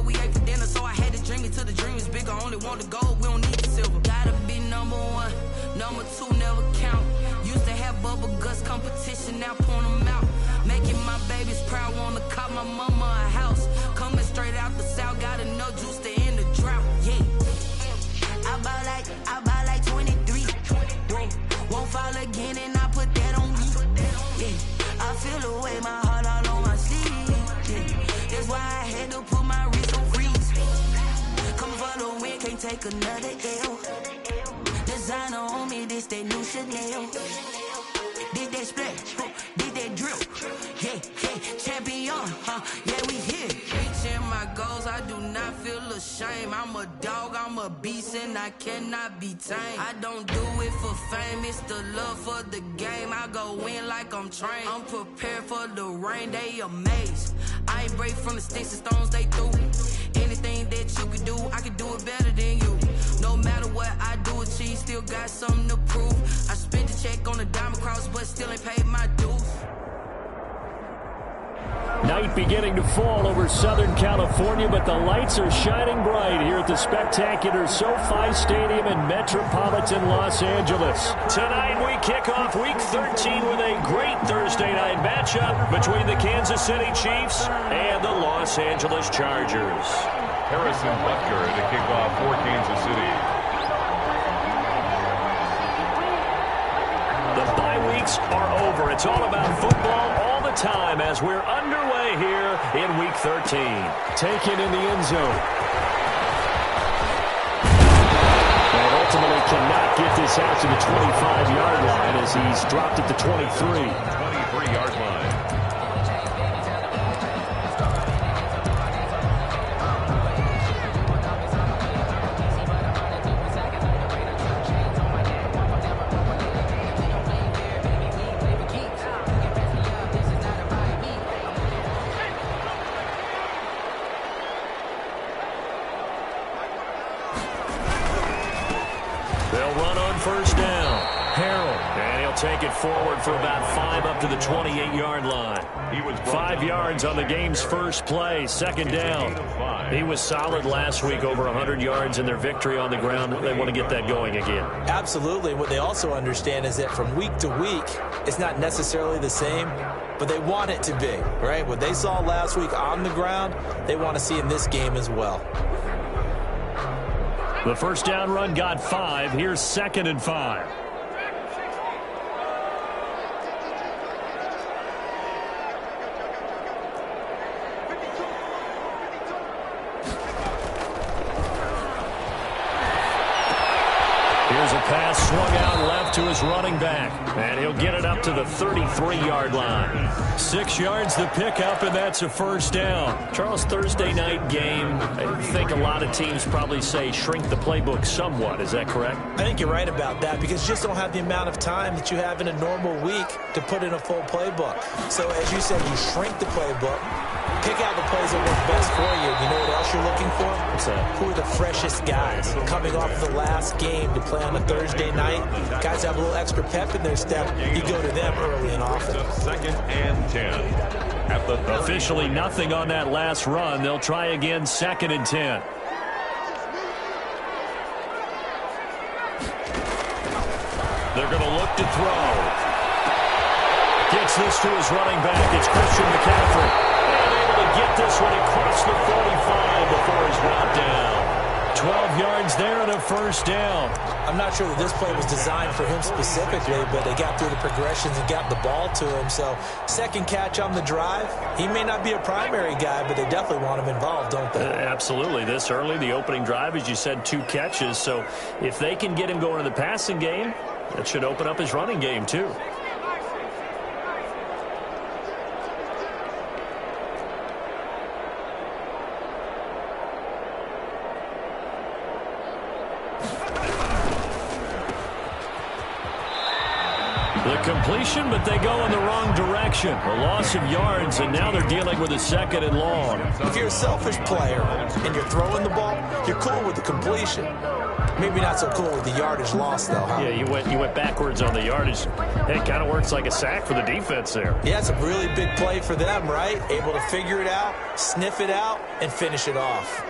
we ate for dinner, so I had to dream it till the dream is bigger. Only want the gold, we don't need the silver. Gotta be number one, number two never count. Used to have bubble guts competition, now point them out. Making my babies proud, wanna cop my mama a house. Coming straight out the south, got enough juice to end the drought. Yeah, I buy like 23. Whoa, won't fall again, and I put that on me. Yeah, I feel the way, my heart all on my sleeve. Yeah, that's why I had to put my wrist on freeze. Coming for the win, can't take another L. Designer on me, this that new Chanel. Did that splash, did that drip. Yeah, champion, yeah, we here. Reaching my goals, I do not feel ashamed. I'm a dog, I'm a beast, and I cannot be tamed. I don't do it for fame, it's the love for the game. I go in like I'm trained. I'm prepared for the rain, they amazed. I ain't break from the sticks and stones they threw. Anything that you could do, I could do it better than you. No matter what I do, achieve, still got something to prove. I spent the check on the diamond cross, but still ain't paid my dues. Night beginning to fall over Southern California, but the lights are shining bright here at the spectacular SoFi Stadium in metropolitan Los Angeles. Tonight we kick off Week 13 with a great Thursday night matchup between the Kansas City Chiefs and the Los Angeles Chargers. Harrison Butker to kick off for Kansas City. The bye weeks are over. It's all about football all the time as we're underway here in Week 13. Taken in the end zone. And ultimately cannot get this out to the 25-yard line as he's dropped at the 23. 23-yard line. First down. Harrell. And he'll take it forward for about 5 up to the 28-yard line. He was 5 yards on the game's first play. Second down. He was solid last week, over 100 yards in their victory on the ground. They want to get that going again. Absolutely. What they also understand is that from week to week, it's not necessarily the same, but they want it to be, right? What they saw last week on the ground, they want to see in this game as well. The first down run got 5. Here's 2nd and 5. Here's a pass swung out left to his running back. And he'll get it up to the 33-yard line. 6 yards to pick up, and that's a first down. Charles, Thursday night game, I think a lot of teams probably say shrink the playbook somewhat. Is that correct? I think you're right about that because you just don't have the amount of time that you have in a normal week to put in a full playbook. So as you said, you shrink the playbook. Pick out the plays that work best for you. You know what else you're looking for? What's that? Who are the freshest guys coming off the last game to play on a Thursday night? Guys have a little extra pep in their step. You go to them early and often. 2nd and 10. At the officially nothing on that last run. They'll try again 2nd and 10. They're going to look to throw. Gets this to his running back. It's Christian McCaffrey. Get this one across the 45 before he's brought down. 12 yards there and a first down. I'm not sure that this play was designed for him specifically, but they got through the progressions and got the ball to him. So second catch on the drive. He may not be a primary guy, but they definitely want him involved, don't they? Absolutely. This early, the opening drive, as you said, 2 catches. So if they can get him going in the passing game, that should open up his running game too. The completion, but they go in the wrong direction. A loss of yards, and now they're dealing with a 2nd and long. If you're a selfish player and you're throwing the ball, you're cool with the completion. Maybe not so cool with the yardage loss, though, huh? Yeah, you went backwards on the yardage. It kind of works like a sack for the defense there. Yeah, it's a really big play for them, right? Able to figure it out, sniff it out, and finish it off.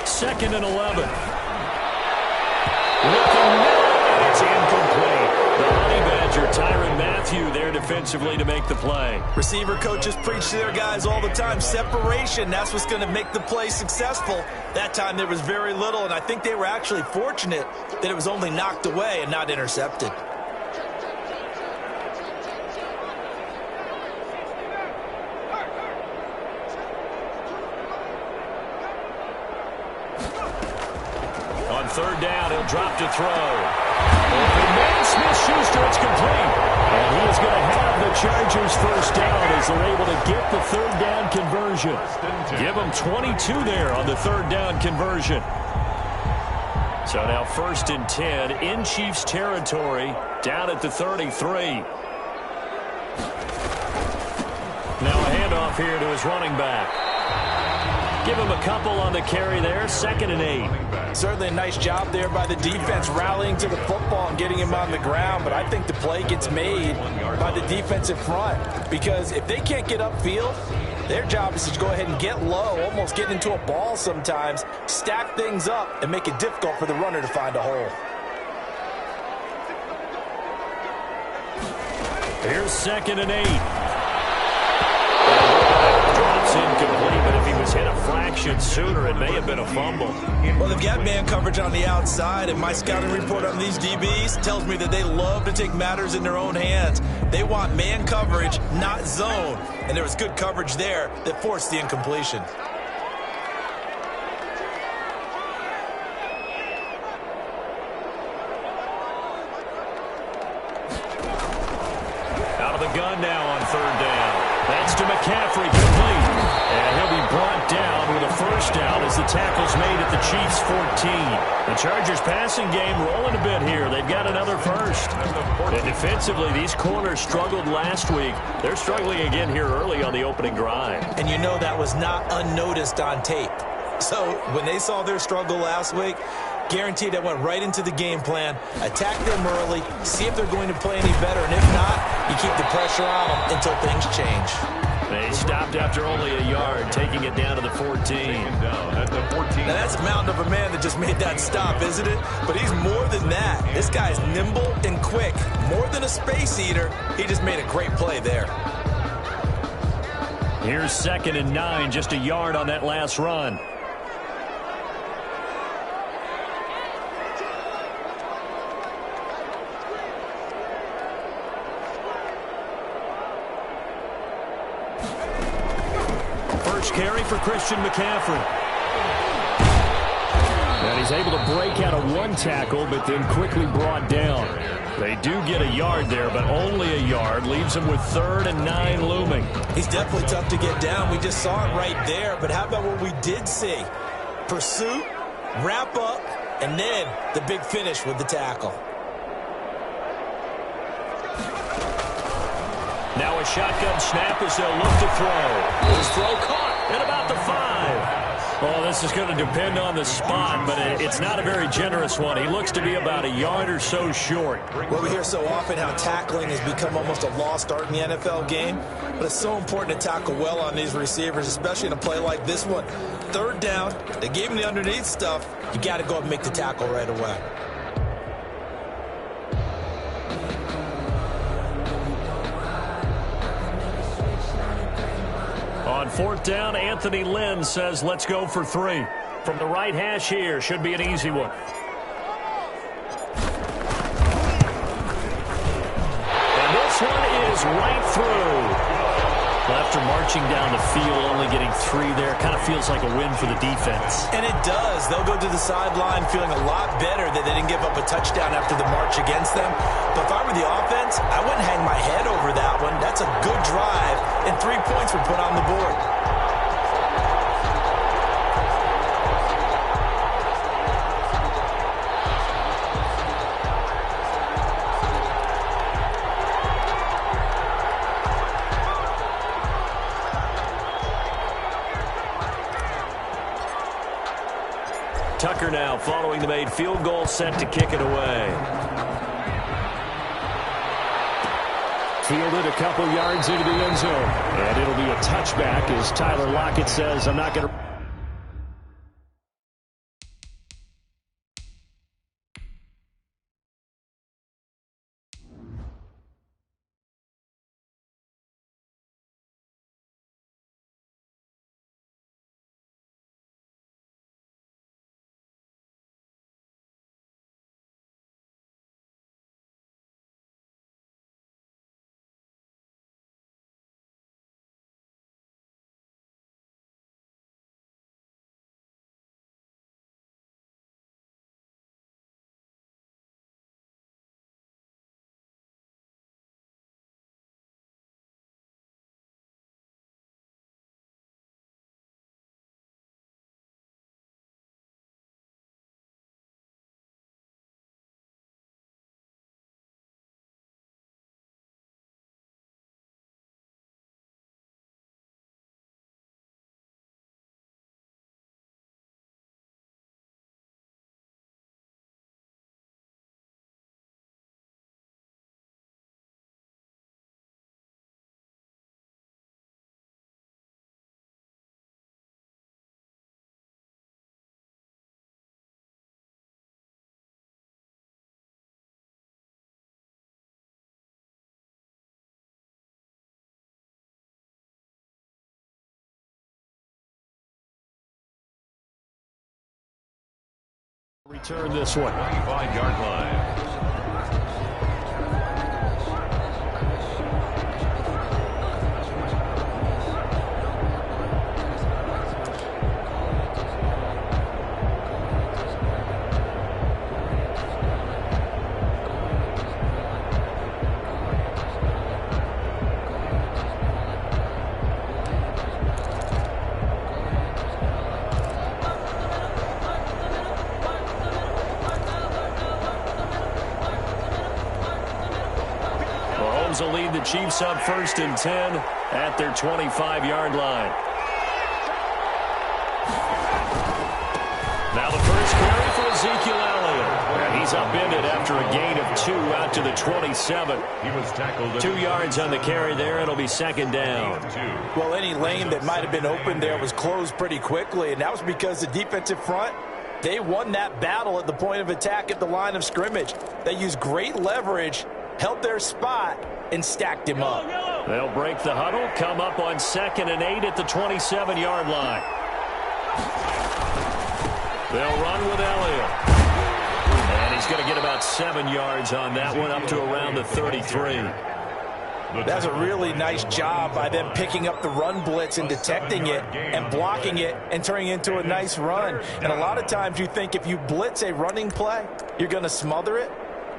Second and 11. Looking now, and it's incomplete. The Honey Badger, Tyrann Mathieu, there defensively to make the play. Receiver coaches preach to their guys all the time. Separation, that's what's going to make the play successful. That time there was very little, and I think they were actually fortunate that it was only knocked away and not intercepted. On third down, he'll drop to throw. Open man, Smith-Schuster, it's complete. And he is going to have the Chargers first down as they're able to get the third down conversion. Give them 22 there on the third down conversion. So now first and 10 in Chiefs territory, down at the 33. Now a handoff here to his running back. Give him a couple on the carry there, 2nd and 8. Certainly a nice job there by the defense rallying to the football and getting him on the ground, but I think the play gets made by the defensive front because if they can't get upfield, their job is to go ahead and get low, almost get into a ball sometimes, stack things up, and make it difficult for the runner to find a hole. Here's 2nd and 8. Drops incomplete, but if he was hit a fraction sooner, it may have been a fumble. Well, they've got man coverage on the outside, and my scouting report on these DBs tells me that they love to take matters in their own hands. They want man coverage, not zone, and there was good coverage there that forced the incompletion. Out of the gun now on third down. That's to McCaffrey, complete. And he'll be brought down with a first down as the tackle's made at the Chiefs' 14. The Chargers' passing game rolling a bit here. They've got another first. And defensively, these corners struggled last week. They're struggling again here early on the opening drive. And you know that was not unnoticed on tape. So when they saw their struggle last week, guaranteed that went right into the game plan. Attack them early, see if they're going to play any better, and if not, you keep the pressure on them until things change. They stopped after only a yard, taking it down to the 14. Now that's a mountain of a man that just made that stop, isn't it? But he's more than that. This guy's nimble and quick. More than a space eater, he just made a great play there. Here's 2nd and 9, just a yard on that last run. Carry for Christian McCaffrey. And he's able to break out of one tackle, but then quickly brought down. They do get a yard there, but only a yard. Leaves him with 3rd and 9 looming. He's definitely tough to get down. We just saw it right there. But how about what we did see? Pursuit, wrap up, and then the big finish with the tackle. Now a shotgun snap as they'll look to throw. His throw caught at about the 5. Well, this is going to depend on the spot, but it's not a very generous one. He looks to be about a yard or so short. Well, we hear so often how tackling has become almost a lost art in the NFL game, but it's so important to tackle well on these receivers, especially in a play like this one. Third down, they gave him the underneath stuff. You got to go up and make the tackle right away. On 4th down, Anthony Lynn says, let's go for 3. From the right hash here, should be an easy one. And this one is right through. After marching down the field, only getting 3 there, kind of feels like a win for the defense. And it does. They'll go to the sideline feeling a lot better that they didn't give up a touchdown after the march against them. But if I were the offense, I wouldn't hang my head over that one. That's a good drive, and 3 points were put on the board. Tucker now following the made field goal, set to kick it away. Fielded a couple yards into the end zone. And it'll be a touchback as Tyler Lockett says, I'm not going to... Return this one. 25-yard line. Will lead the Chiefs up 1st and 10 at their 25-yard line. Now the first carry for Ezekiel Elliott. And he's upended after a gain of 2 out to the 27. He was tackled. 2 yards on the carry there. It'll be 2nd down. Well, any lane that might have been open there was closed pretty quickly, and that was because the defensive front, they won that battle at the point of attack at the line of scrimmage. They used great leverage, held their spot, and stacked him up. They'll break the huddle, come up on 2nd and 8 at the 27-yard line. They'll run with Elliott. And he's going to get about 7 yards on that one, up to around the 33. That's a really nice job by them picking up the run blitz and detecting it and blocking it and turning it into a nice run. And a lot of times you think if you blitz a running play, you're going to smother it.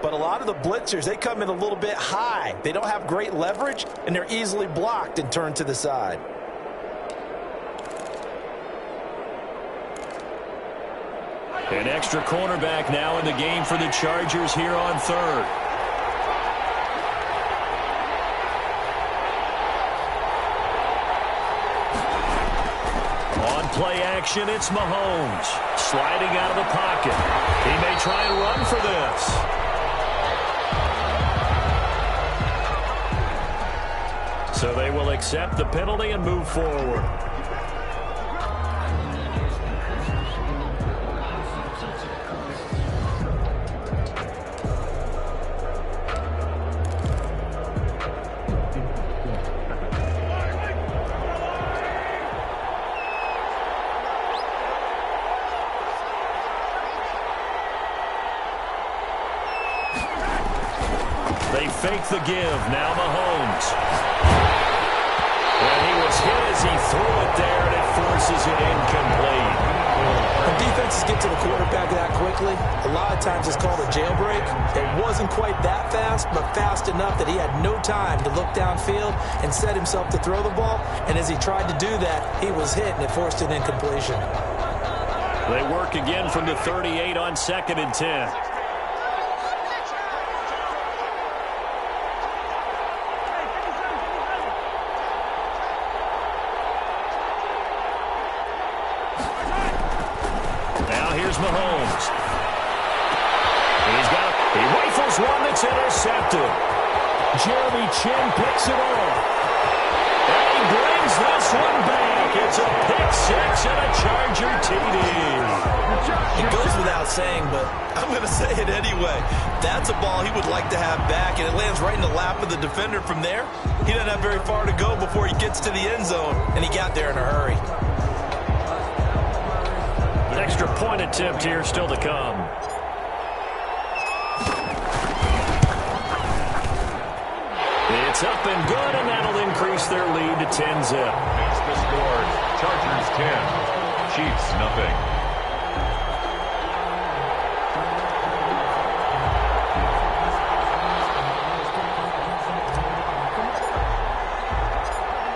But a lot of the blitzers, they come in a little bit high. They don't have great leverage, and they're easily blocked and turned to the side. An extra cornerback now in the game for the Chargers here on 3rd. On play action, it's Mahomes. Sliding out of the pocket. He may try and run for this. So they will accept the penalty and move forward. They fake the give. Now Mahomes. And he was hit as he threw it there, and it forces it incomplete. When defenses get to the quarterback that quickly, a lot of times it's called a jailbreak. It wasn't quite that fast, but fast enough that he had no time to look downfield and set himself to throw the ball. And as he tried to do that, he was hit, and it forced an incompletion. They work again from the 38 on 2nd and 10. Now here's Mahomes. He rifles one that's intercepted. Jeremy Chin picks it off. And he brings this one back. It's a pick six and a Charger TD. It goes without saying, but I'm going to say it anyway. That's a ball he would like to have back, and it lands right in the lap of the defender from there. He doesn't have very far to go before he gets to the end zone, and he got there in a hurry. An extra point attempt here still to come. It's up and good, and that'll increase their lead to 10-zip. That's the score. Chargers 10, Chiefs nothing.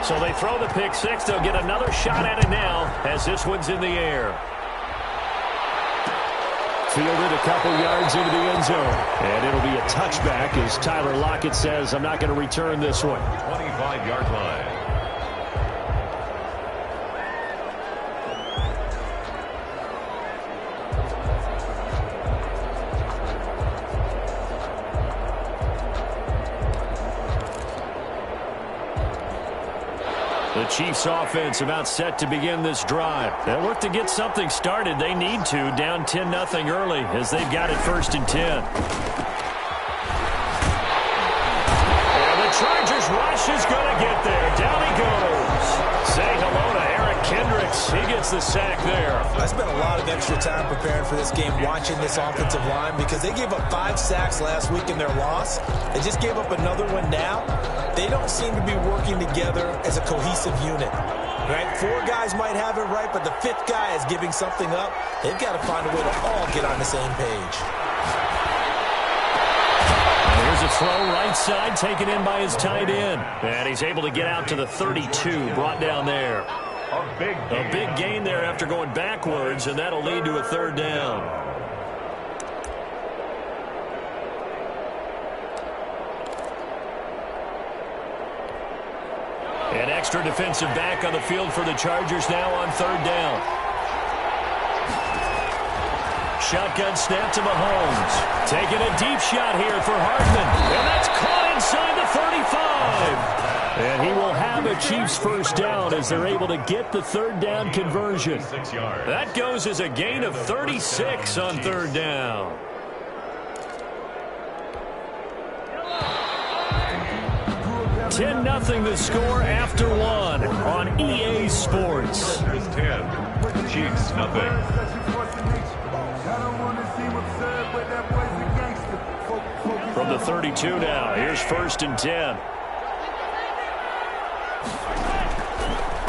So they throw the pick six. They'll get another shot at it now as this one's in the air. Fielded a couple yards into the end zone. And it'll be a touchback as Tyler Lockett says, I'm not going to return this one. 25-yard line. The Chiefs offense about set to begin this drive. They'll look to get something started. They need to, down 10-0 early as they've got it 1st and 10. And the Chargers rush is going to get there. Down he goes. Say hello to Eric Kendricks. He gets the sack there. I spent a lot of extra time preparing for this game watching this offensive line because they gave up 5 sacks last week in their loss. They just gave up another one now. They don't seem to be working together as a cohesive unit. Right? 4 guys might have it right, but the 5th guy is giving something up. They've got to find a way to all get on the same page. Here's a throw right side taken in by his tight end. And he's able to get out to the 32, brought down there. A big gain there after going backwards, and that'll lead to a 3rd down. An extra defensive back on the field for the Chargers now on 3rd down. Shotgun snap to Mahomes. Taking a deep shot here for Hardman. And that's caught inside the 35. And he will have a Chiefs 1st down as they're able to get the 3rd down conversion. That goes as a gain of 36 on 3rd down. Nothing the score after 1 on EA Sports. 10, Chiefs nothing. From the 32 now, here's 1st and 10.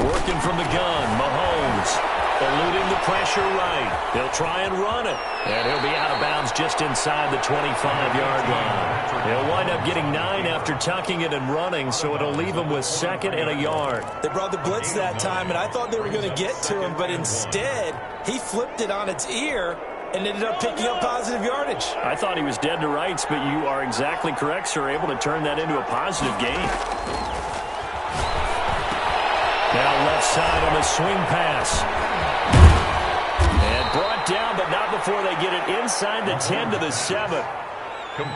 Working from the gun, Mahomes. Eluding the pressure right. He'll try and run it. And he'll be out of bounds just inside the 25-yard line. He'll wind up getting 9 after tucking it and running, so it'll leave him with 2nd and a yard. They brought the blitz that time, and I thought they were going to get to him, but instead, he flipped it on its ear and ended up picking up positive yardage. I thought he was dead to rights, but you are exactly correct, sir, able to turn that into a positive gain. Now left side on the swing pass. And brought down, but not before they get it inside the 10 to the 7.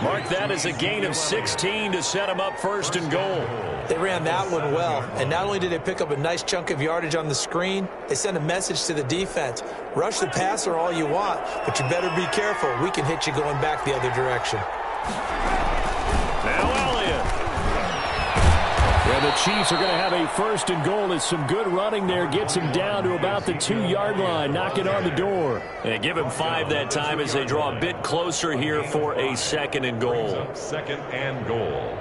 Mark that as a gain of 16 to set them up 1st and goal. They ran that one well, and not only did they pick up a nice chunk of yardage on the screen, they sent a message to the defense. Rush the passer all you want, but you better be careful. We can hit you going back the other direction. Now Elliott. And the Chiefs are going to have a 1st and goal as some good running there gets him down to about the 2-yard line, knocking on the door. And give him 5 that time as they draw a bit closer here for a 2nd and goal. 2nd and goal.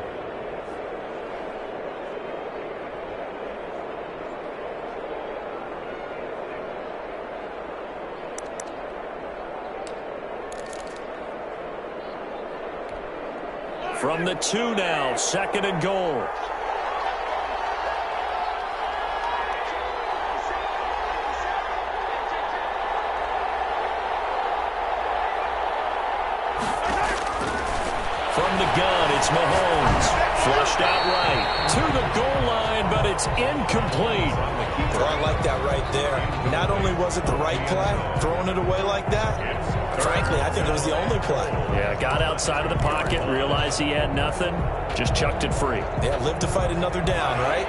From the 2 now, 2nd and goal. From the gun, it's Mahomes. Flushed out right to the goal line, but it's It's incomplete. Well, I like that right there. Not only was it the right play, throwing it away like that, frankly, I think it was the only play. Yeah, got outside of the pocket, realized he had nothing, just chucked it free. Yeah, live to fight another down, right?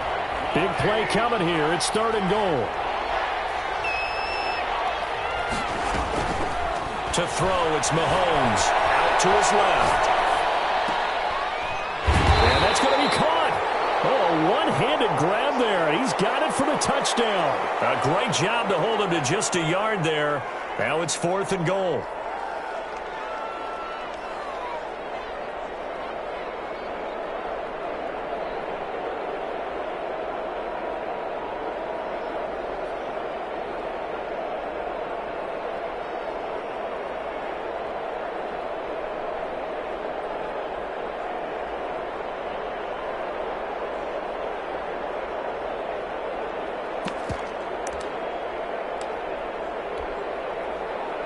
Big play coming here. It's 3rd and goal. To throw, it's Mahomes. Out to his left. And that's going to be caught. Oh, a one-handed grab there, and he's got it for the touchdown. A great job to hold him to just a yard there. Now it's 4th and goal.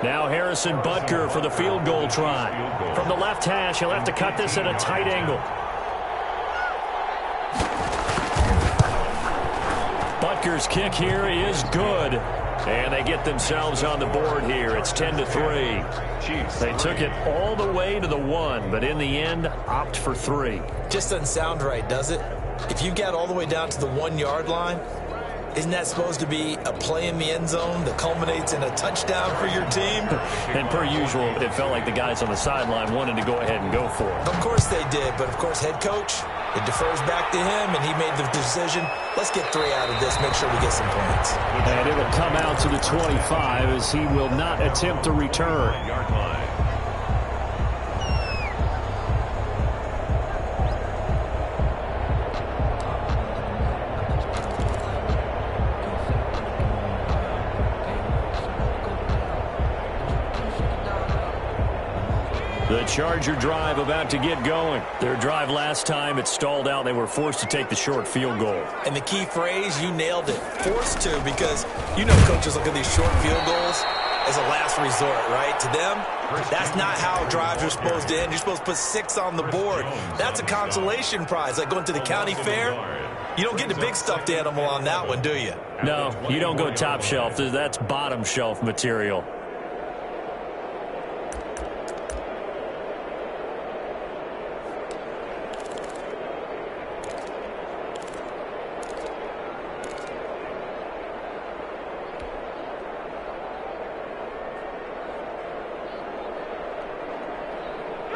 Now Harrison Butker for the field goal try. From the left hash, he'll have to cut this at a tight angle. Butker's kick here is good. And they get themselves on the board here. It's 10-3. They took it all the way to the 1, but in the end, opt for 3. Just doesn't sound right, does it? If you get all the way down to the 1-yard line, isn't that supposed to be a play in the end zone that culminates in a touchdown for your team? And per usual, it felt like the guys on the sideline wanted to go ahead and go for it. Of course they did, but of course head coach, it defers back to him, and he made the decision, let's get 3 out of this, make sure we get some points. And it'll come out to the 25 as he will not attempt to return. Yard line. The Charger drive about to get going. Their drive last time, it stalled out. They were forced to take the short field goal. And the key phrase, you nailed it, forced to, because you know coaches look at these short field goals as a last resort, right? To them, that's not how drives are supposed to end. You're supposed to put 6 on the board. That's a consolation prize, like going to the county fair. You don't get the big stuffed animal on that one, do you? No, you don't go top shelf. That's bottom shelf material.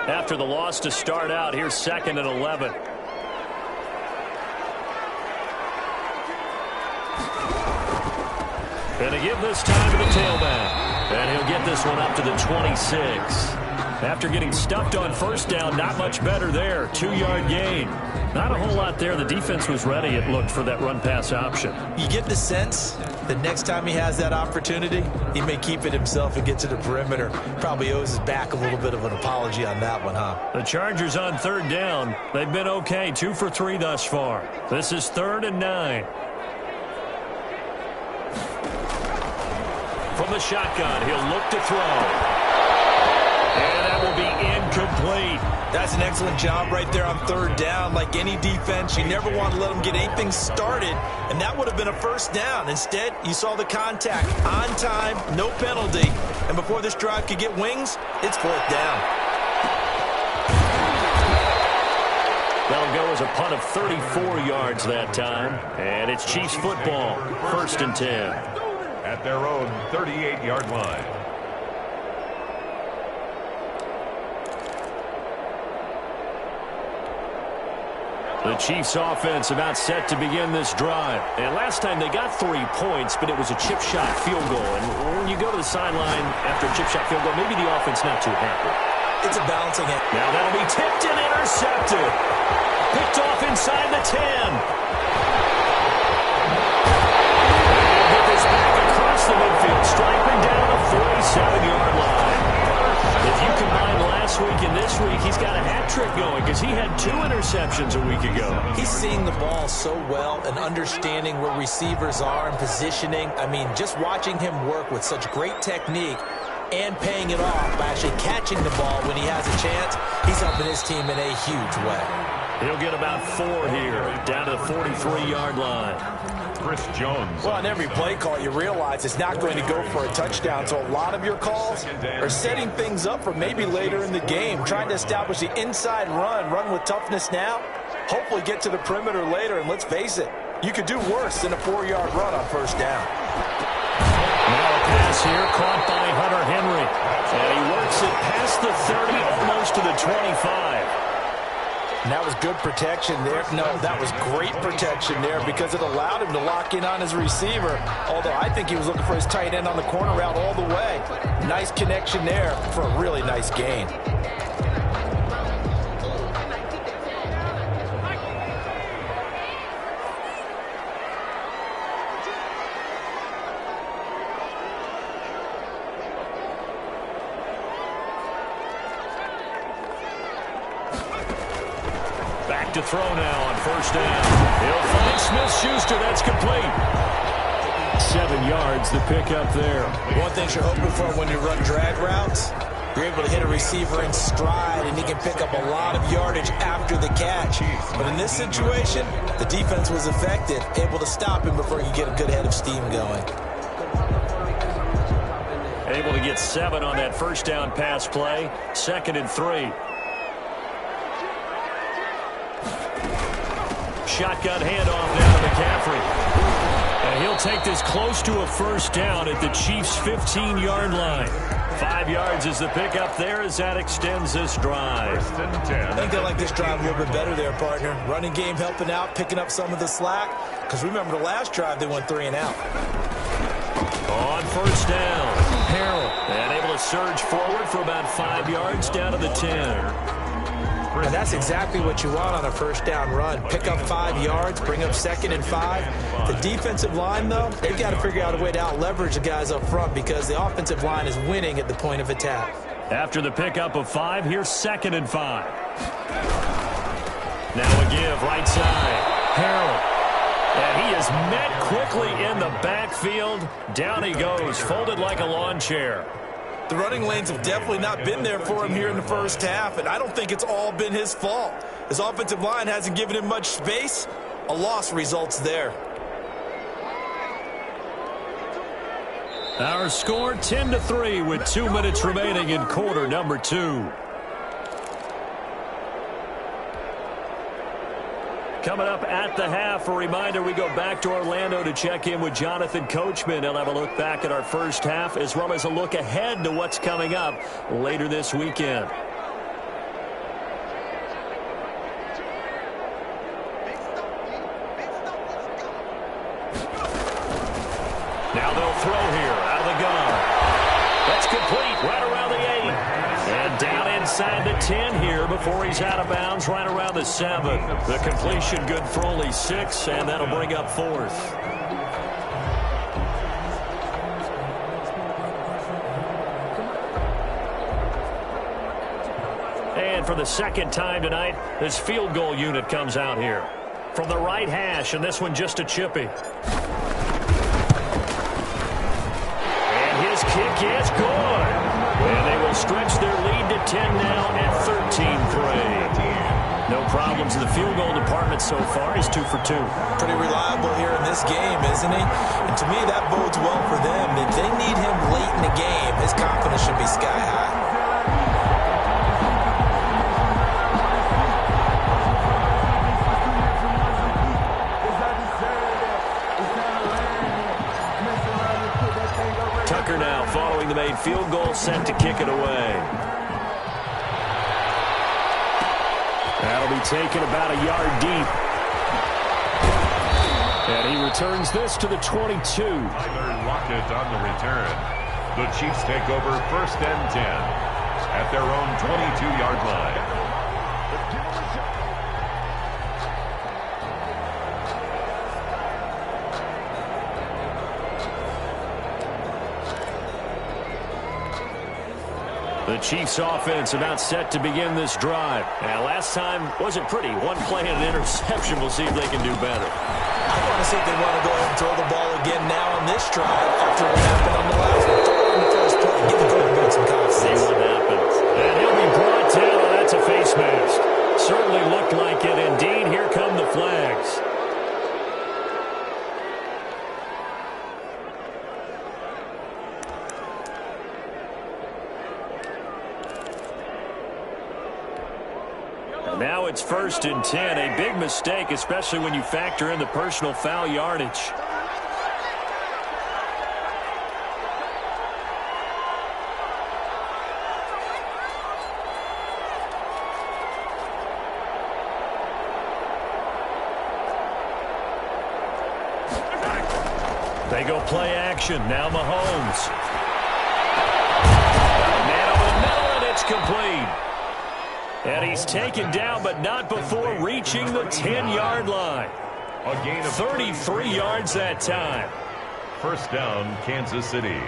After the loss to start out, here's 2nd and 11. And to give this time to the tailback. And he'll get this one up to the 26. After getting stuffed on first down, not much better there. 2-yard gain. Not a whole lot there. The defense was ready, it looked, for that run-pass option. You get the sense that next time he has that opportunity, he may keep it himself and get to the perimeter. Probably owes his back a little bit of an apology on that one, huh? The Chargers on 3rd down. They've been okay, 2 for 3 thus far. This is 3rd and 9. From the shotgun, he'll look to throw. And that will be incomplete. That's an excellent job right there on 3rd down. Like any defense, you never want to let them get anything started, and that would have been a first down. Instead, you saw the contact on time, no penalty, and before this drive could get wings, it's 4th down. That'll go as a punt of 34 yards that time, and it's Chiefs football, 1st and 10. At their own 38-yard line. The Chiefs offense about set to begin this drive. And last time they got 3 points, but it was a chip shot field goal. And when you go to the sideline after a chip shot field goal, maybe the offense not too happy. It's a balancing act. Now that'll be tipped and intercepted. Picked off inside the 10. And get this back across the midfield, striping down the 47-yard line. If you combine last week and this week, he's got a hat trick going because he had 2 interceptions a week ago. He's seeing the ball so well and understanding where receivers are and positioning. I mean, just watching him work with such great technique and paying it off by actually catching the ball when he has a chance, he's helping his team in a huge way. He'll get about 4 here, down to the 43-yard line. Chris Jones. Well, on every play call, you realize it's not going to go for a touchdown. So a lot of your calls are setting things up for maybe later in the game, trying to establish the inside run with toughness now, hopefully get to the perimeter later. And let's face it, you could do worse than a 4-yard run on first down. Now a pass here, caught by Hunter Henry. And he works it past the 30, almost to the 25. And that was good protection there. No, that was great protection there because it allowed him to lock in on his receiver. Although I think he was looking for his tight end on the corner route all the way. Nice connection there for a really nice gain. To throw now on first down. He'll find Smith-Schuster. That's complete. 7 yards the pick up there. One thing you're hoping for when you run drag routes, you're able to hit a receiver in stride, and he can pick up a lot of yardage after the catch. But in this situation, the defense was effective, able to stop him before he could get a good head of steam going. Able to get 7 on that first down pass play. 2nd and 3. Shotgun handoff down to McCaffrey. And he'll take this close to a first down at the Chiefs' 15-yard line. 5 yards is the pickup there as that extends this drive. I think they like this drive a little bit better there, partner. Running game helping out, picking up some of the slack. Because remember the last drive, they went 3 and out. On first down, Harrell. And able to surge forward for about 5 yards down to the 10. And that's exactly what you want on a first down run. Pick up 5 yards, bring up 2nd and 5. The defensive line, though, they've got to figure out a way to out-leverage the guys up front because the offensive line is winning at the point of attack. After the pickup of 5, here's 2nd and 5. Now a give, right side. Harrell. And he is met quickly in the backfield. Down he goes, folded like a lawn chair. The running lanes have definitely not been there for him here in the first half, and I don't think it's all been his fault. His offensive line hasn't given him much space. A loss results there. Our score 10-3 with 2 minutes remaining in quarter number 2. Coming up at the half, a reminder, we go back to Orlando to check in with Jonathan Coachman. He'll have a look back at our first half as well as a look ahead to what's coming up later this weekend. Now they'll throw here out of the gun. That's complete right around the 8. And down inside the 10 here before he's out of bounds right around the 7. The completion good for only 6, and that'll bring up 4th. And for the second time tonight, this field goal unit comes out here. From the right hash, and this one just a chippy. His kick is good. And they will stretch their lead to 10 now at 13-3. No problems in the field goal department so far. He's 2 for 2. Pretty reliable here in this game, isn't he? And to me, that bodes well for them. If they need him late in the game, his confidence should be sky high. Now following the made field goal, set to kick it away. That'll be taken about a yard deep. And he returns this to the 22. Tyler Lockett on the return. The Chiefs take over 1st and 10 at their own 22-yard line. The Chiefs offense about set to begin this drive. And last time wasn't pretty. One play and an interception. We'll see if they can do better. I want to see if they want to go ahead and throw the ball again now on this drive after what happened on the last one. Throw it in the first play. Give the quarterback some confidence. See what happens. And he'll be brought down. That's a face mask. certainly looked like it. Indeed, here come the flags. Now it's 1st and 10. A big mistake, especially when you factor in the personal foul yardage. They go play action. Now Mahomes. Man over the middle, and it's complete. And he's taken down, but not before reaching the 10-yard line. A gain of 33 yards that time. First down, Kansas City.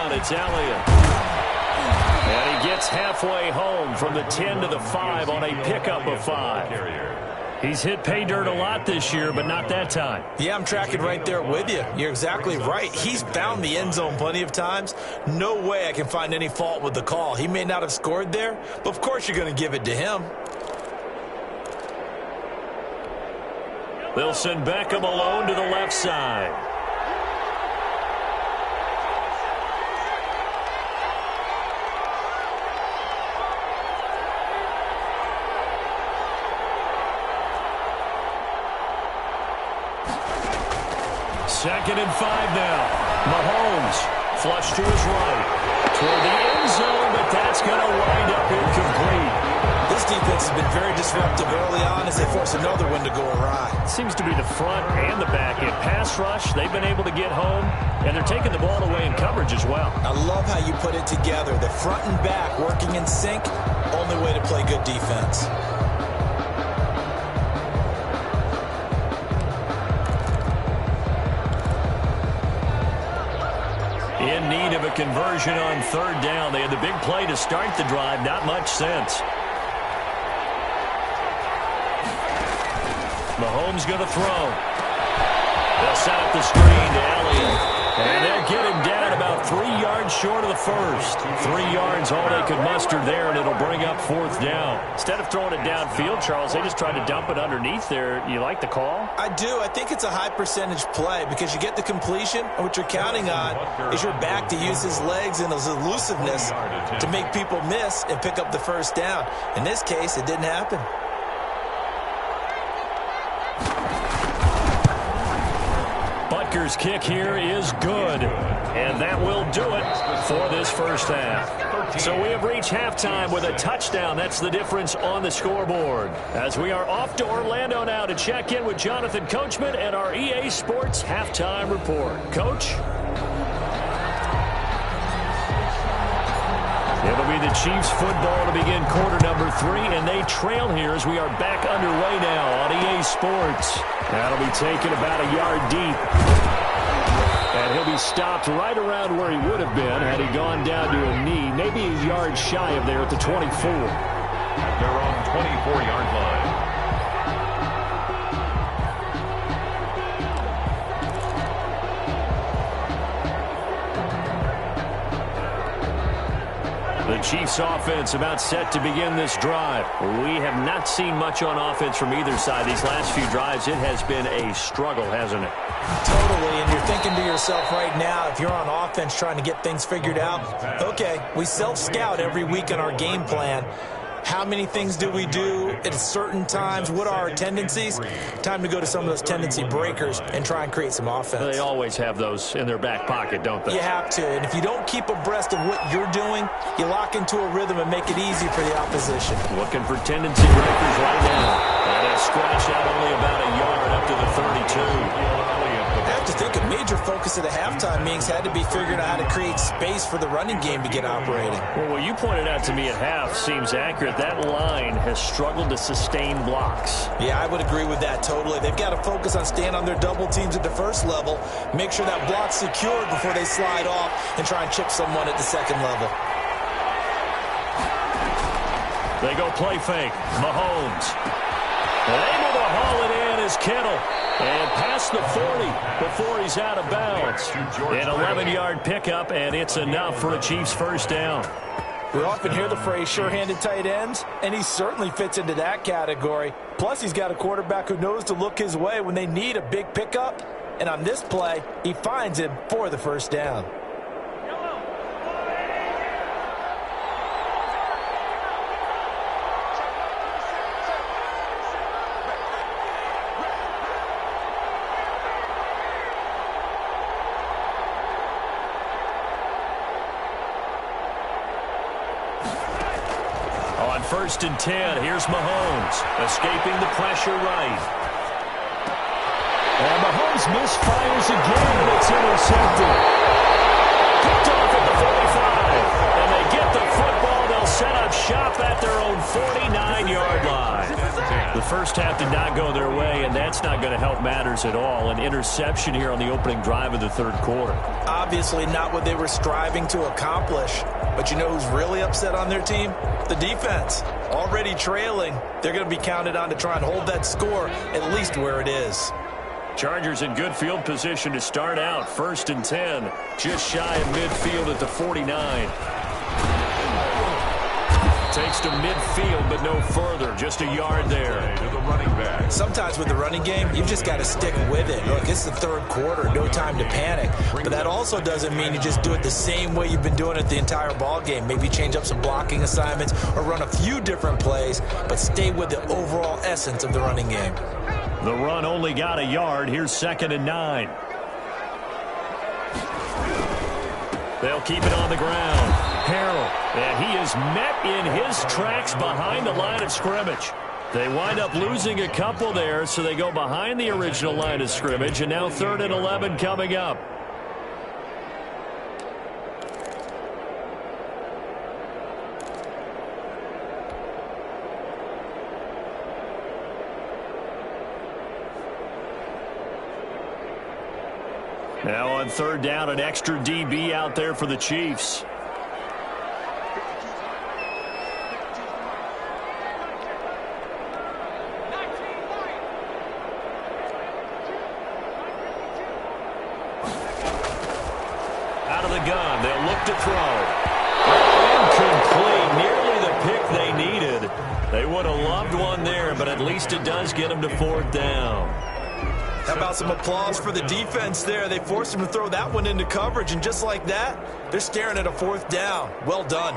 It's Elliott. And he gets halfway home from the 10 to the 5 on a pickup of 5. He's hit pay dirt a lot this year, but not that time. Yeah, I'm tracking right there with you. You're exactly right. He's found the end zone plenty of times. No way I can find any fault with the call. He may not have scored there, but of course you're going to give it to him. They'll send Beckham alone to the left side. Second and 5 now. Mahomes flush to his right. Toward the end zone, but that's going to wind up incomplete. This defense has been very disruptive early on as they force another one to go awry. Seems to be the front and the back. In pass rush, they've been able to get home, and they're taking the ball away in coverage as well. I love how you put it together. The front and back working in sync, only way to play good defense. In need of a conversion on 3rd down. They had the big play to start the drive. Not much sense. Mahomes going to throw. They'll set up the screen to Elliott. And they'll get him down about 3 yards short of the first. 3 yards all they could muster there, and it'll bring up 4th down. Instead of throwing it downfield, Charles, they just tried to dump it underneath there. You like the call? I do. I think it's a high percentage play because you get the completion, and what you're counting on is your back to use his legs and his elusiveness to make people miss and pick up the 1st down. In this case, it didn't happen. Butker's kick here is good, and that will do it for this first half. So we have reached halftime with a touchdown. That's the difference on the scoreboard. As we are off to Orlando now to check in with Jonathan Coachman and our EA Sports halftime report. Coach? It'll be the Chiefs football to begin quarter number 3, and they trail here as we are back underway now on EA Sports. That'll be taken about a yard deep. And he'll be stopped right around where he would have been had he gone down to a knee, maybe a yard shy of there at the 24. At their own 24-yard line. The Chiefs offense about set to begin this drive. We have not seen much on offense from either side. These last few drives, it has been a struggle, hasn't it? Totally, and you're thinking to yourself right now, if you're on offense trying to get things figured out, okay, we self-scout every week in our game plan. How many things do we do at certain times? What are our tendencies? Time to go to some of those tendency breakers and try and create some offense. They always have those in their back pocket, don't they? You have to, and if you don't keep abreast of what you're doing, you lock into a rhythm and make it easy for the opposition. Looking for tendency breakers right now. And a scratch out only about a yard up to the 32. I have to think a major focus of the halftime meetings had to be figuring out how to create space for the running game to get operating. Well, what you pointed out to me at half seems accurate. That line has struggled to sustain blocks. Yeah, I would agree with that totally. They've got to focus on staying on their double teams at the first level, make sure that block's secured before they slide off and try and chip someone at the second level. They go play fake. Mahomes. Able to haul it in is Kittle. And past the 40 before he's out of bounds. An 11-yard pickup, and it's enough for a Chiefs first down. We often hear the phrase sure-handed tight ends, and he certainly fits into that category. Plus, he's got a quarterback who knows to look his way when they need a big pickup. And on this play, he finds him for the first down. On 1st and 10, here's Mahomes, escaping the pressure right. And Mahomes misfires again, and it's intercepted. Picked off at the 45, and they get the football. They'll set up shop at their own 49-yard line. The first half did not go their way, and that's not going to help matters at all. An interception here on the opening drive of the third quarter. Obviously not what they were striving to accomplish. But you know who's really upset on their team? The defense. Already trailing, they're going to be counted on to try and hold that score at least where it is. Chargers in good field position to start out. 1st and 10, just shy of midfield at the 49. Takes to midfield, but no further. Just a yard there. To the running back. Sometimes with the running game, you've just got to stick with it. Look, it's the third quarter, no time to panic. But that also doesn't mean you just do it the same way you've been doing it the entire ball game. Maybe change up some blocking assignments or run a few different plays, but stay with the overall essence of the running game. The run only got a yard. Here's 2nd and 9. They'll keep it on the ground. Harrell, and he is met in his tracks behind the line of scrimmage. They wind up losing a couple there, so they go behind the original line of scrimmage, and now 3rd and 11 coming up. Now on 3rd down, an extra DB out there for the Chiefs. Out of the gun, they'll look to throw. Incomplete, nearly the pick they needed. They would have loved one there, but at least it does get them to 4th down. How about some applause for the defense there? They forced him to throw that one into coverage, and just like that, they're staring at a 4th down. Well done.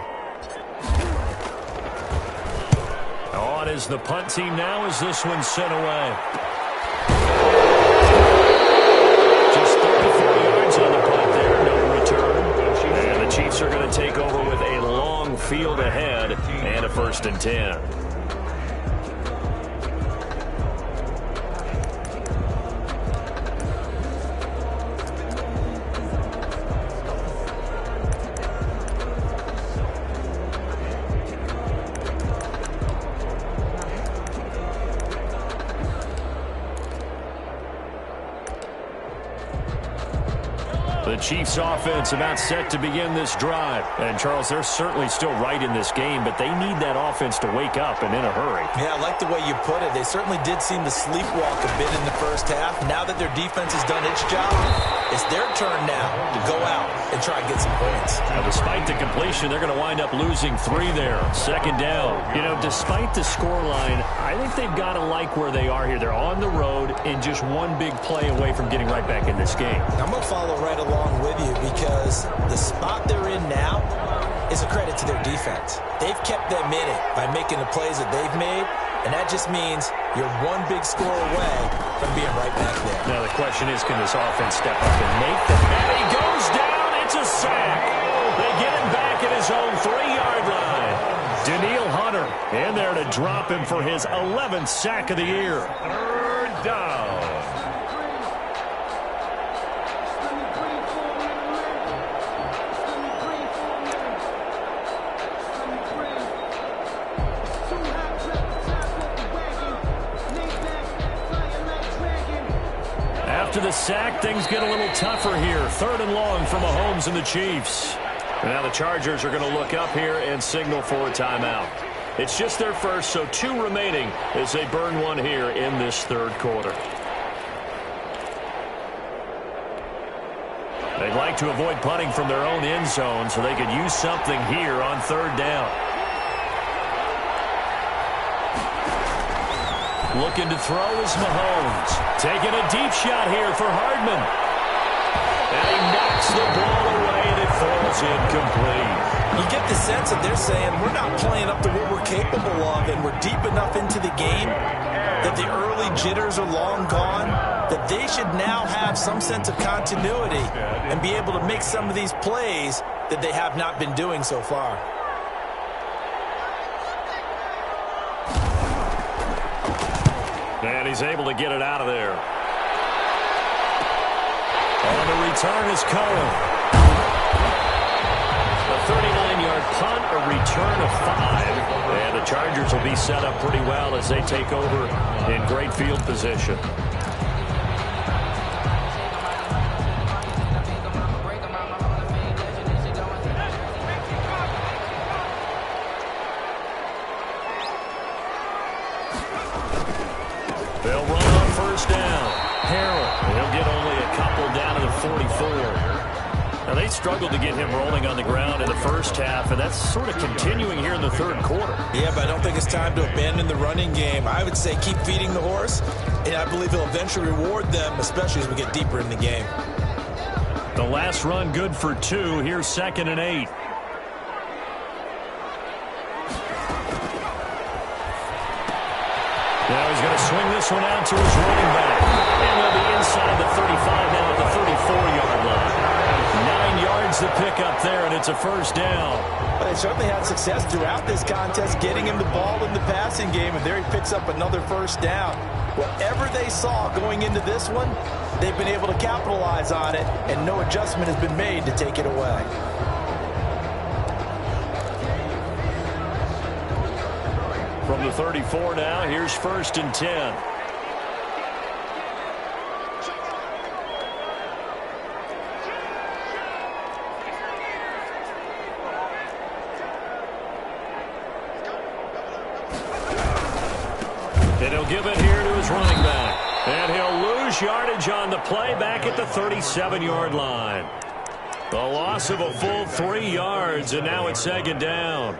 On is the punt team now as this one's sent away. Just 34 yards on the punt there, no return. And the Chiefs are going to take over with a long field ahead and a 1st and 10. The Chiefs offense about set to begin this drive. And, Charles, they're certainly still right in this game, but they need that offense to wake up and in a hurry. Yeah, I like the way you put it. They certainly did seem to sleepwalk a bit in the first half. Now that their defense has done its job, it's their turn now to go out and try and get some points. Now, despite the completion, they're going to wind up losing 3 there. 2nd down. You know, despite the scoreline, I think they've got to like where they are here. They're on the road and just one big play away from getting right back in this game. I'm going to follow right along with you because the spot they're in now is a credit to their defense. They've kept them in it by making the plays that they've made, and that just means you're one big score away from being right back there. Now the question is, can this offense step up and make them? And he goes down. It's a sack. They get him back at his own 3-yard line. Danielle Hunter in there to drop him for his 11th sack of the year. 3rd down. after the sack, things get a little tougher here. 3rd and long for Mahomes and the Chiefs. And now the Chargers are going to look up here and signal for a timeout. It's just their first, so 2 remaining as they burn one here in this 3rd quarter. They'd like to avoid punting from their own end zone so they could use something here on 3rd down. Looking to throw is Mahomes. Taking a deep shot here for Hardman. And he knocks the ball away, and it falls incomplete. You get the sense that they're saying we're not playing up to what we're capable of, and we're deep enough into the game that the early jitters are long gone, that they should now have some sense of continuity and be able to make some of these plays that they have not been doing so far. And he's able to get it out of there. On the return is Cohen. A 39-yard punt, a return of 5. And the Chargers will be set up pretty well as they take over in great field position. They'll run on 1st down. Harrell, he'll get only a couple down to the 44. Now, they struggled to get him rolling on the ground in the first half, and that's sort of continuing here in the 3rd quarter. Yeah, but I don't think it's time to abandon the running game. I would say keep feeding the horse, and I believe he'll eventually reward them, especially as we get deeper in the game. The last run good for 2. Here's 2nd and 8. Now he's going to swing this one out to his running back. And they'll be inside the 35 now at the 34-yard line. 9 yards to pick up there, and it's a 1st down. Well, they certainly had success throughout this contest getting him the ball in the passing game, and there he picks up another 1st down. Whatever they saw going into this one, they've been able to capitalize on it, and no adjustment has been made to take it away. From the 34 now, here's 1st and 10. And he'll give it here to his running back. And he'll lose yardage on the play back at the 37-yard line. The loss of a full 3 yards, and now it's 2nd down.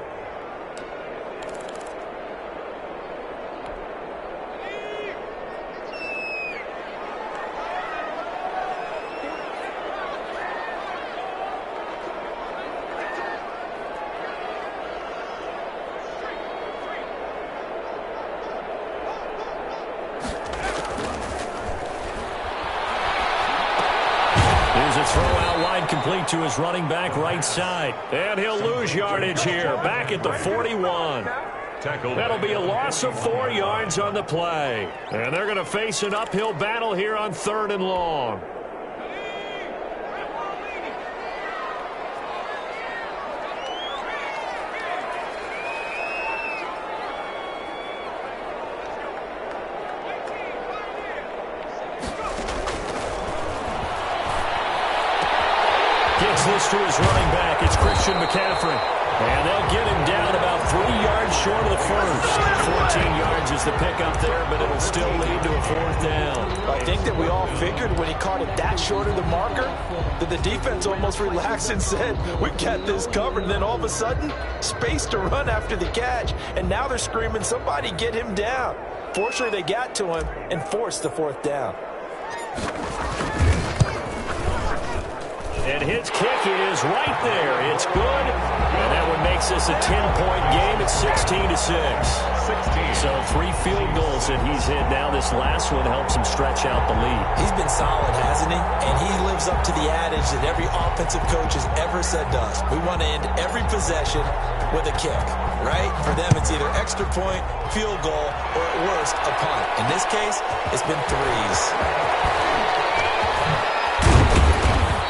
Throw out wide, complete to his running back right side. And he'll lose yardage here, back at the 41. That'll be a loss of 4 yards on the play. And they're going to face an uphill battle here on 3rd and long. Gets this to his running back. It's Christian McCaffrey. And they'll get him down about 3 yards short of the 1st. 14 yards is the pickup there, but it'll still lead to a 4th down. I think that we all figured when he caught it that short of the marker that the defense almost relaxed and said, we've got this covered. And then all of a sudden, space to run after the catch. And now they're screaming, somebody get him down. Fortunately, they got to him and forced the 4th down. And his kick is right there. It's good. And that one makes this a 10-point game at 16-6. So 3 field goals that he's hit now. This last one helps him stretch out the lead. He's been solid, hasn't he? And he lives up to the adage that every offensive coach has ever said to us. We want to end every possession with a kick, right? For them, it's either extra point, field goal, or at worst, a punt. In this case, it's been 3s.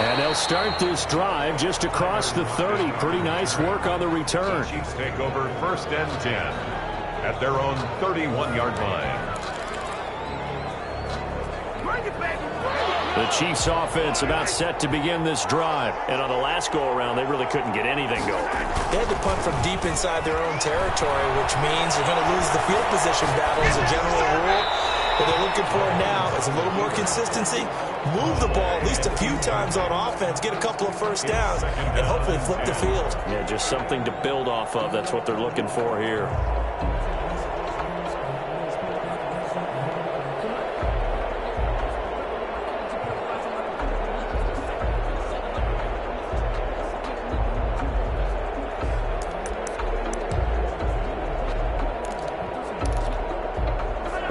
And they'll start this drive just across the 30. Pretty nice work on the return. The Chiefs take over 1st and 10 at their own 31-yard line. Bring it back. The Chiefs offense about set to begin this drive. And on the last go-around, they really couldn't get anything going. They had to punt from deep inside their own territory, which means they're going to lose the field position battle as a general rule. What they're looking for now is a little more consistency. Move the ball at least a few times on offense, get a couple of first downs, and hopefully flip the field. Yeah, just something to build off of. That's what they're looking for here.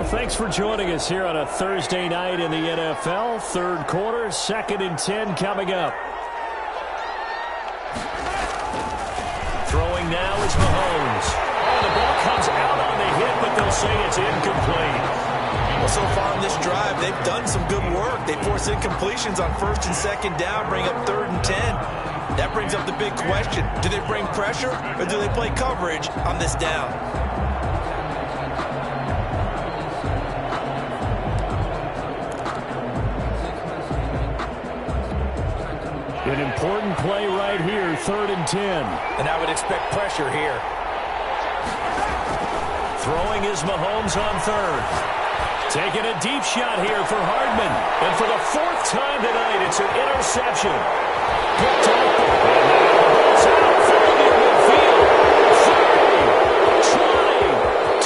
Thanks for joining us here on a Thursday night in the NFL. Third quarter, 2nd and 10 coming up. Throwing now is Mahomes. Oh, the ball comes out on the hit, but they'll say it's incomplete. Well, so far in this drive, they've done some good work. They force incompletions on 1st and 2nd down, bring up 3rd and 10. That brings up the big question. Do they bring pressure or do they play coverage on this down? An important play right here, 3rd and 10. And I would expect pressure here. Throwing is Mahomes on 3rd. Taking a deep shot here for Hardman. And for the 4th time tonight, it's an interception. Picked up. And now the ball's out. Falling in midfield. 30,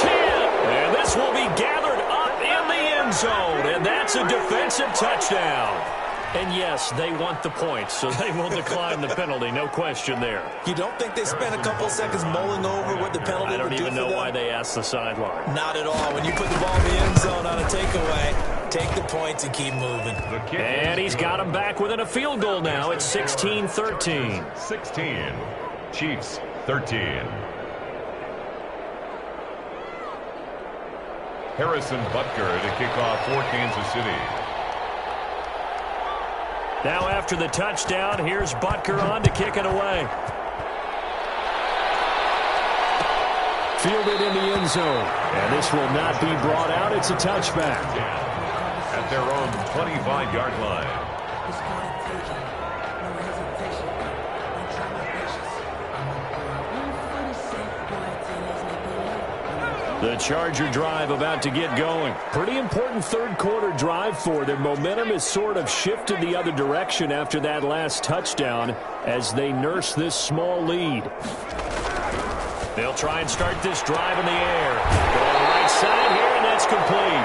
20, 10. And this will be gathered up in the end zone. And that's a defensive touchdown. And yes, they want the points, so they will decline the penalty. No question there. You don't think they spent a couple seconds mulling over what the penalty would do for them? I don't even know why they asked the sideline. Not at all. When you put the ball in the end zone on a takeaway, take the points and keep moving. And he's got him back within a field goal now. It's 16-13. 16. Chiefs 13. Harrison Butker to kick off for Kansas City. Now after the touchdown, here's Butker on to kick it away. Fielded in the end zone. And this will not be brought out. It's a touchback. At their own 25-yard line. The Charger drive about to get going. Pretty important third quarter drive for them. Momentum has sort of shifted the other direction after that last touchdown as they nurse this small lead. They'll try and start this drive in the air. Going right side here, and that's complete.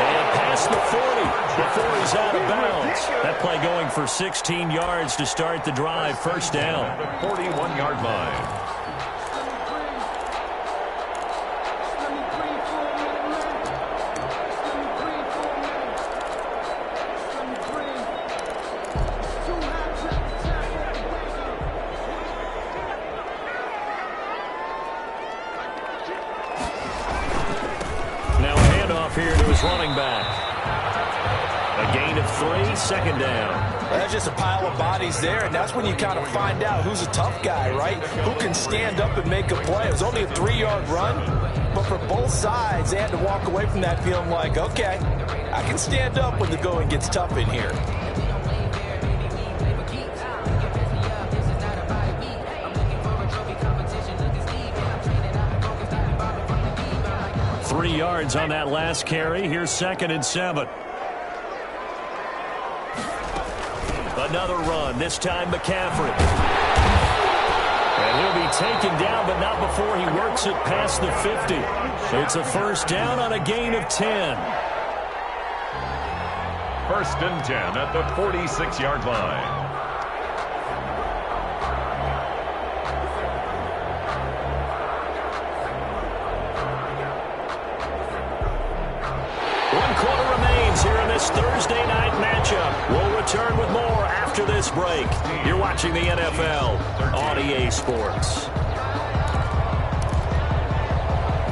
And past the 40 before he's out of bounds. That play going for 16 yards to start the drive. First down. The 41-yard line. Here to his running back. A gain of 3, second down. That's just a pile of bodies there, and that's when you kind of find out who's a tough guy, right? Who can stand up and make a play. It was only a 3-yard run, but for both sides, they had to walk away from that feeling like, okay, I can stand up when the going gets tough in here. Yards on that last carry. Here's 2nd and 7. Another run, this time McCaffrey. And he'll be taken down, but not before he works it past the 50. It's a first down on a gain of 10. 1st and 10 at the 46-yard line. Thursday night matchup. We'll return with more after this break. You're watching the NFL on EA Sports.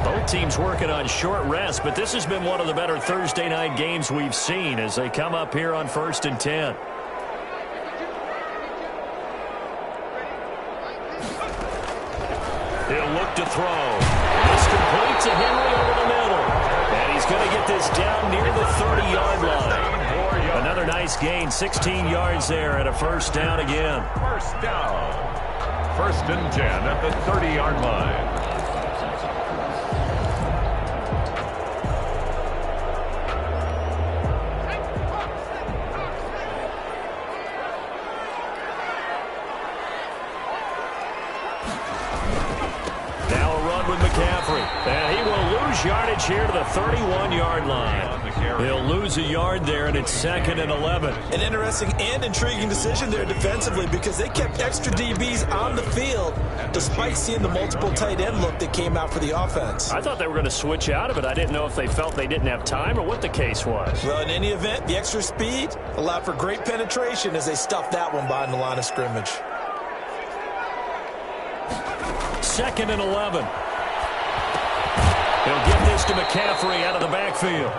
Both teams working on short rest, but this has been one of the better Thursday night games we've seen as they come up here on 1st and 10. He'll look to throw. This complete to Henry over the middle. And he's going to get this down near the 30-yard line. Another nice nice gain, 16 yards there and a first down again. First down. 1st and 10 at the 30-yard line. And he will lose yardage here to the 31-yard line. He'll lose a yard there, and it's 2nd and 11. An interesting and intriguing decision there defensively because they kept extra DBs on the field despite seeing the multiple tight end look that came out for the offense. I thought they were going to switch out of it. I didn't know if they felt they didn't have time or what the case was. Well, in any event, the extra speed allowed for great penetration as they stuffed that one behind the line of scrimmage. 2nd and 11. He'll give this to McCaffrey out of the backfield.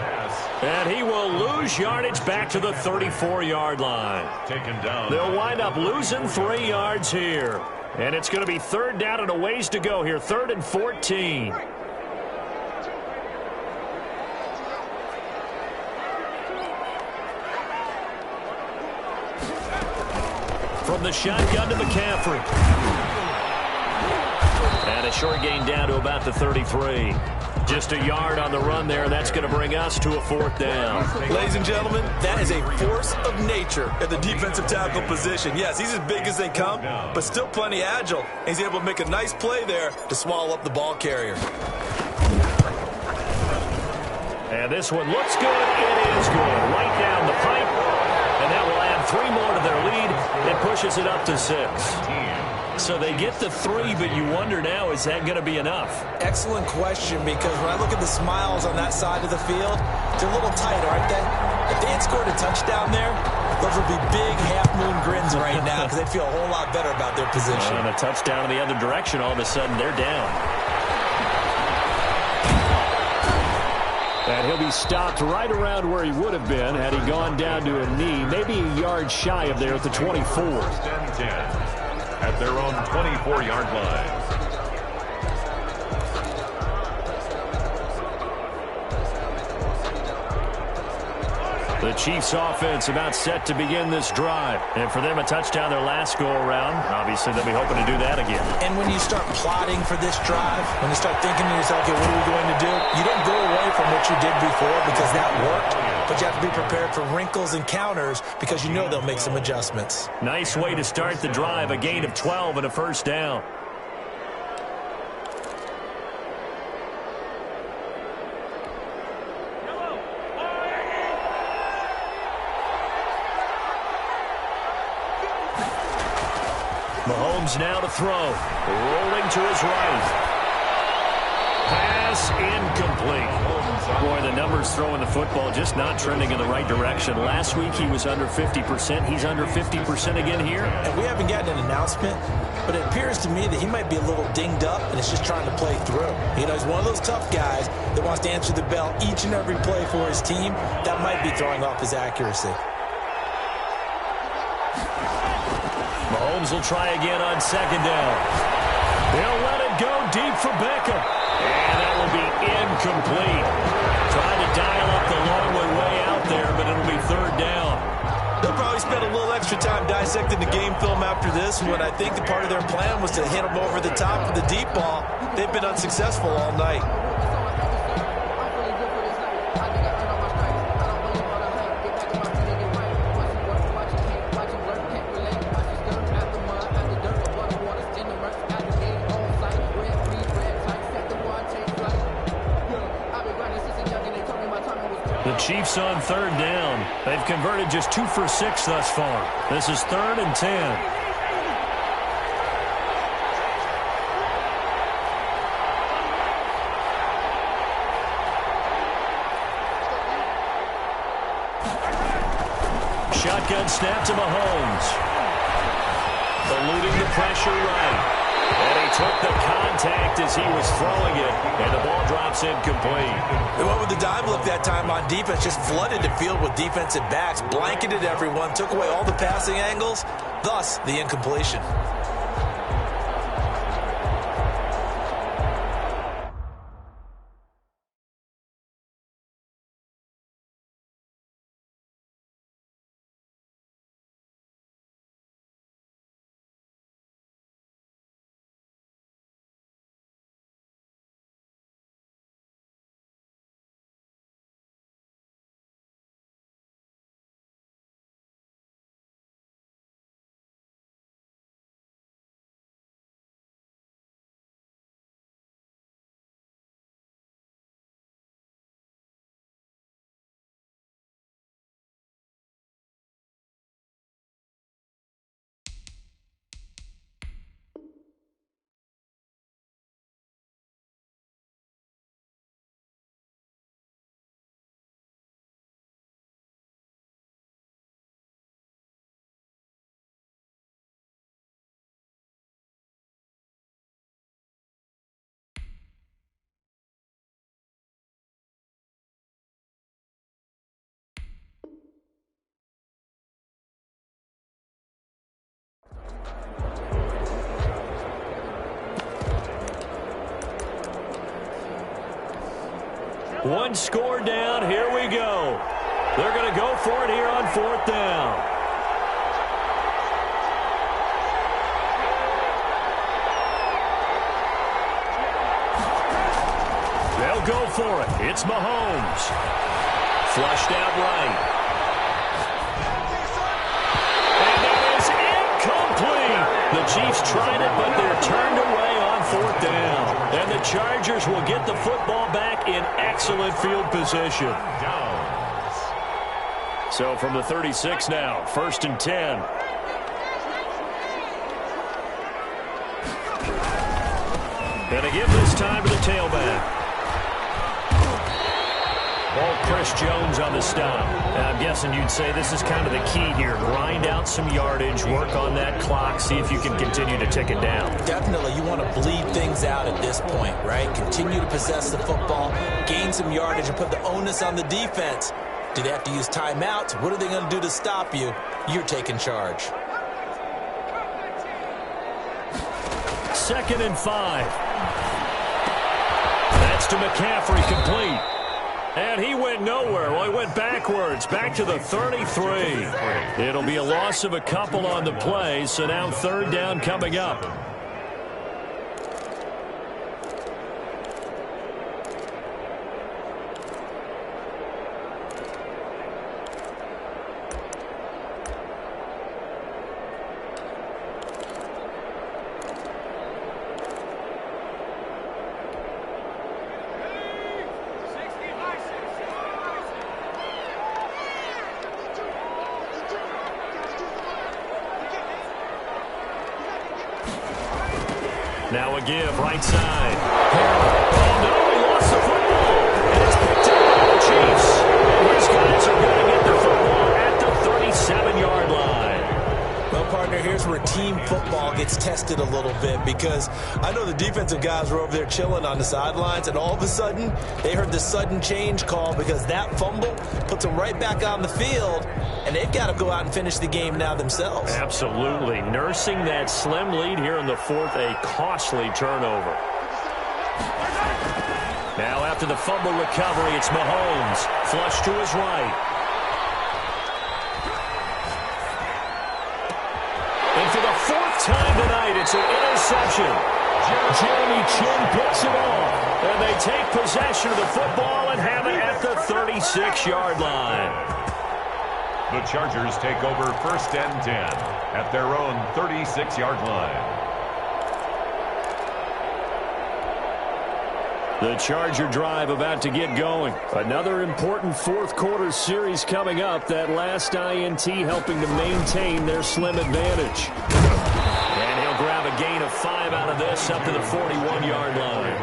And he will lose yardage back to the 34-yard line. Taken down. They'll wind up losing 3 yards here. And it's going to be 3rd down and a ways to go here. 3rd and 14. From the shotgun to McCaffrey. And a short gain down to about the 33. Just a yard on the run there. That's going to bring us to a 4th down. Ladies and gentlemen, that is a force of nature at the defensive tackle position. Yes, he's as big as they come, but still plenty agile. He's able to make a nice play there to swallow up the ball carrier. And this one looks good. It is good. Right down the pipe. And that will add 3 more to their lead. It pushes it up to 6. So they get the 3, but you wonder now, is that going to be enough? Excellent question, because when I look at the smiles on that side of the field, they're a little tight, aren't they? If they had scored a touchdown there, those would be big half-moon grins right now because they'd feel a whole lot better about their position. And a touchdown in the other direction, all of a sudden they're down. And he'll be stopped right around where he would have been had he gone down to a knee, maybe a yard shy of there at the 24. 1st and 10. At their own 24-yard line. The Chiefs offense about set to begin this drive. And for them, a touchdown their last go-around. Obviously, they'll be hoping to do that again. And when you start plotting for this drive, when you start thinking to yourself, okay, what are we going to do? You don't go away from what you did before because that worked. But you have to be prepared for wrinkles and counters because you know they'll make some adjustments. Nice way to start the drive. A gain of 12 and a first down. Mahomes now to throw. Rolling to his right. Pass incomplete. Boy, the numbers throwing the football just not trending in the right direction. Last week he was under 50%. He's under 50% again here. And we haven't gotten an announcement, but it appears to me that he might be a little dinged up and is just trying to play through. You know, he's one of those tough guys that wants to answer the bell each and every play for his team. That might be throwing off his accuracy. Mahomes will try again on 2nd down. He'll let it go deep for Beckham. And that will be incomplete. Trying to dial up the long way out there, but it'll be 3rd down. They'll probably spend a little extra time dissecting the game film after this one. I think the part of their plan was to hit them over the top with the deep ball. They've been unsuccessful all night. Chiefs on 3rd down. They've converted just 2 for 6 thus far. This is 3rd and 10. Shotgun snap to Mahomes. Eluding the pressure right. And he took the contact as he was throwing it, and the ball drops incomplete. They went with the dime look that time on defense, just flooded the field with defensive backs, blanketed everyone, took away all the passing angles, thus the incompletion. One score down. Here we go. They're going to go for it here on 4th down. They'll go for it. It's Mahomes. Flushed out right. And that is incomplete. The Chiefs tried it, but they're turned away on 4th down. And the Chargers will get the football back in excellent field position. So from the 36 now, 1st and 10. Gonna give this time to the tailback. Chris Jones on the stop. I'm guessing you'd say this is kind of the key here. Grind out some yardage, work on that clock, see if you can continue to tick it down. Definitely. You want to bleed things out at this point, right? Continue to possess the football, gain some yardage, and put the onus on the defense. Do they have to use timeouts? What are they going to do to stop you? You're taking charge. 2nd and 5. That's to McCaffrey, complete. And he went nowhere. Well, he went backwards, back to the 33. It'll be a loss of a couple on the play, so now 3rd down coming up. Now a give, right side. Oh, no, he lost the football. And it's picked up by the Chiefs. And these guys are going to get the football at the 37-yard line. Well, partner, here's where team football gets tested a little bit, because I know the defensive guys were over there chilling on the sidelines, and all of a sudden, they heard the sudden change call because that fumble puts them right back on the field, and they've got to go out and finish the game now themselves. Absolutely. Nursing that slim lead here in the 4th, a costly turnover. Now after the fumble recovery, it's Mahomes. Flush to his right. And for the 4th time tonight, it's an interception. Jeremy Chin picks it off. And they take possession of the football and have it at the 36-yard line. The Chargers take over 1st and 10 at their own 36-yard line. The Charger drive about to get going. Another important 4th quarter series coming up. That last INT helping to maintain their slim advantage. And he'll grab a gain of 5 out of this up to the 41-yard line.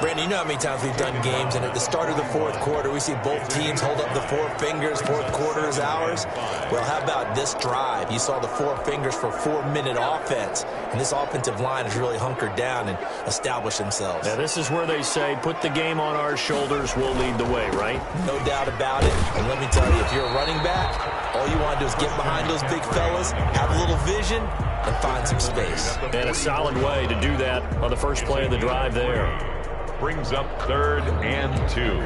Brandon, you know how many times we've done games, and at the start of the 4th quarter, we see both teams hold up the 4 fingers. 4th quarter is ours. Well, how about this drive? You saw the 4 fingers for 4-minute offense, and this offensive line has really hunkered down and established themselves. Now, this is where they say, put the game on our shoulders, we'll lead the way, right? No doubt about it. And let me tell you, if you're a running back, all you want to do is get behind those big fellas, have a little vision, and find some space. And a solid way to do that on the first play of the drive there. Brings up 3rd and 2.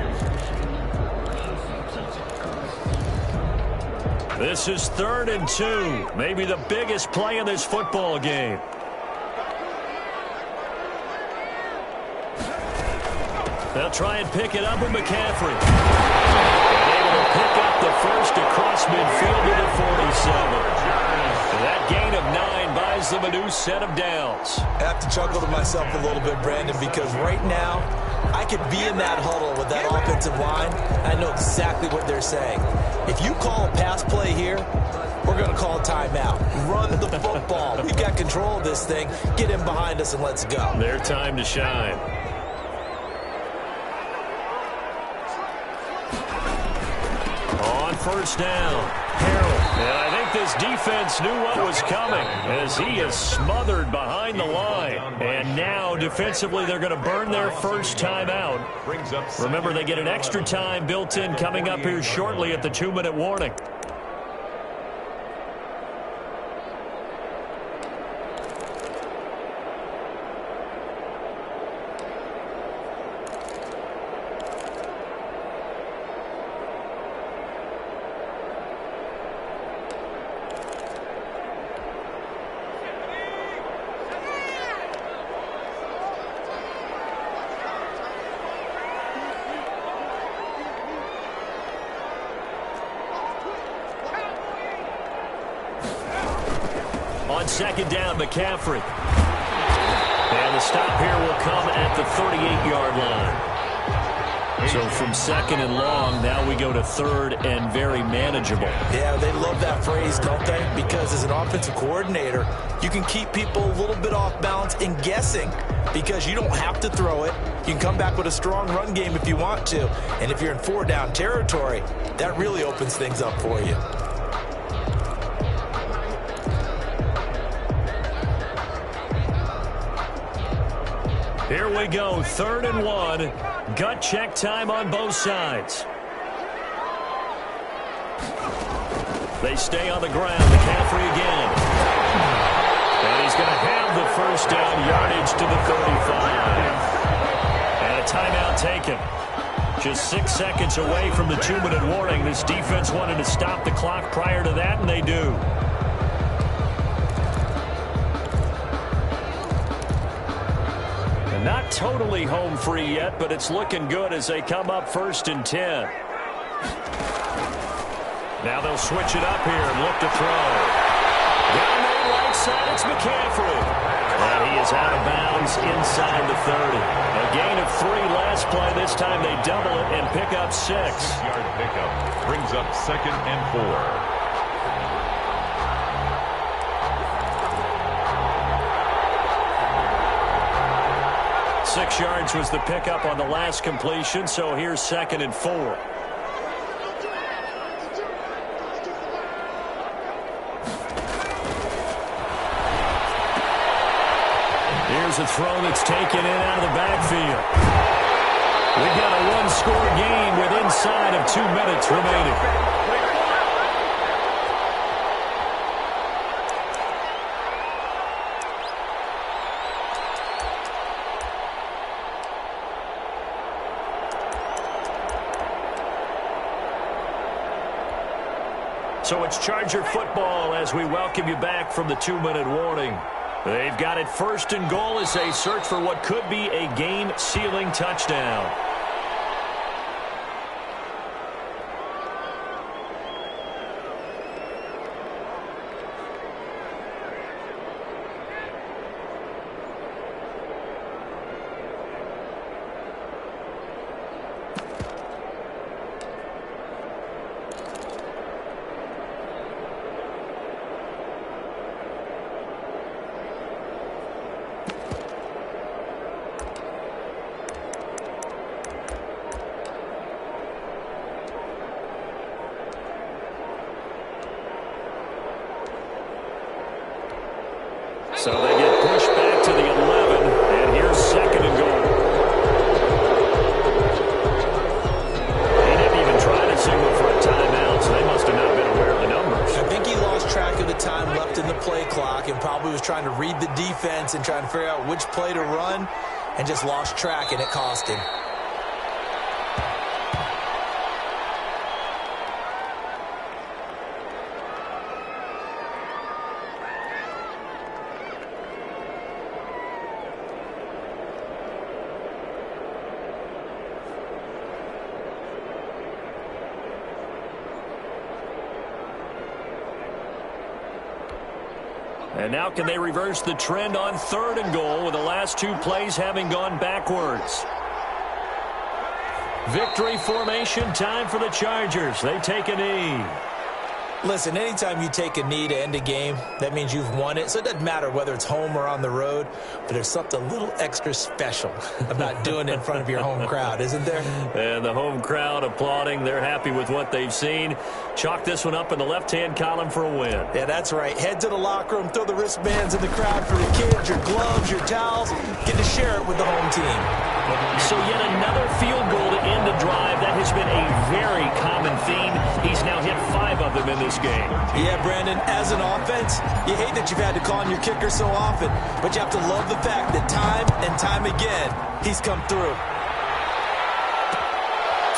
This is 3rd and 2. Maybe the biggest play in this football game. They'll try and pick it up with McCaffrey. Able to pick up the first across midfield to the 47. That gain of 9 buys them a new set of downs. I have to chuckle to myself a little bit, Brandon, because right now I could be in that huddle with that offensive line. I know exactly what they're saying. If you call a pass play here, we're going to call a timeout. Run the football. We've got control of this thing. Get in behind us and let's go. Their time to shine. On 1st down, Harold. And I think this defense knew what was coming as he is smothered behind the line. And now, defensively, they're going to burn their first timeout. Remember, they get an extra time built in coming up here shortly at the 2-minute warning. second down, McCaffrey. And the stop here will come at the 38-yard line. So from second and long, now we go to third and very manageable. Yeah, they love that phrase, don't they? Because as an offensive coordinator, you can keep people a little bit off balance and guessing because you don't have to throw it. You can come back with a strong run game if you want to. And if you're in 4-down territory, that really opens things up for you. Here we go, 3rd and 1. Gut check time on both sides. They stay on the ground. McCaffrey again. And he's going to have the first down, yardage to the 35. And a timeout taken. Just 6 seconds away from the 2-minute warning. This defense wanted to stop the clock prior to that, and they do. Not totally home free yet, but it's looking good as they come up 1st and 10. Now they'll switch it up here and look to throw. Down the right side, it's McCaffrey. And he is out of bounds inside the 30. A gain of 3 last play. This time they double it and pick up 6. 6-yard pickup brings up 2nd and 4. 6 yards was the pickup on the last completion, so here's 2nd and 4. Here's a throw that's taken in out of the backfield. We've got a one-score game with inside of 2 minutes remaining. So it's Charger football as we welcome you back from the 2-minute warning. They've got it 1st and goal as they search for what could be a game-sealing touchdown. So they get pushed back to the 11, and here's 2nd and goal. He didn't even try to signal for a timeout, so they must have not been aware of the numbers. I think he lost track of the time left in the play clock and probably was trying to read the defense and trying to figure out which play to run and just lost track, and it cost him. And now can they reverse the trend on 3rd and goal with the last 2 plays having gone backwards? Victory formation time for the Chargers. They take a knee. Listen, anytime you take a knee to end a game, that means you've won it. So it doesn't matter whether it's home or on the road, but there's something a little extra special about doing it in front of your home crowd, isn't there? And the home crowd applauding. They're happy with what they've seen. Chalk this one up in the left-hand column for a win. Yeah, that's right. Head to the locker room, throw the wristbands in the crowd for the kids, your gloves, your towels. Get to share it with the home team. So yet another field goal to end the drive. That has been a very common theme. He's now hit 5 of them in this game. Yeah, Brandon, as an offense, you hate that you've had to call on your kicker so often, but you have to love the fact that time and time again, he's come through.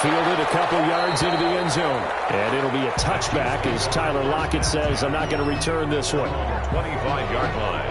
Fielded a couple yards into the end zone. And it'll be a touchback as Tyler Lockett says, I'm not going to return this one. 25-yard line.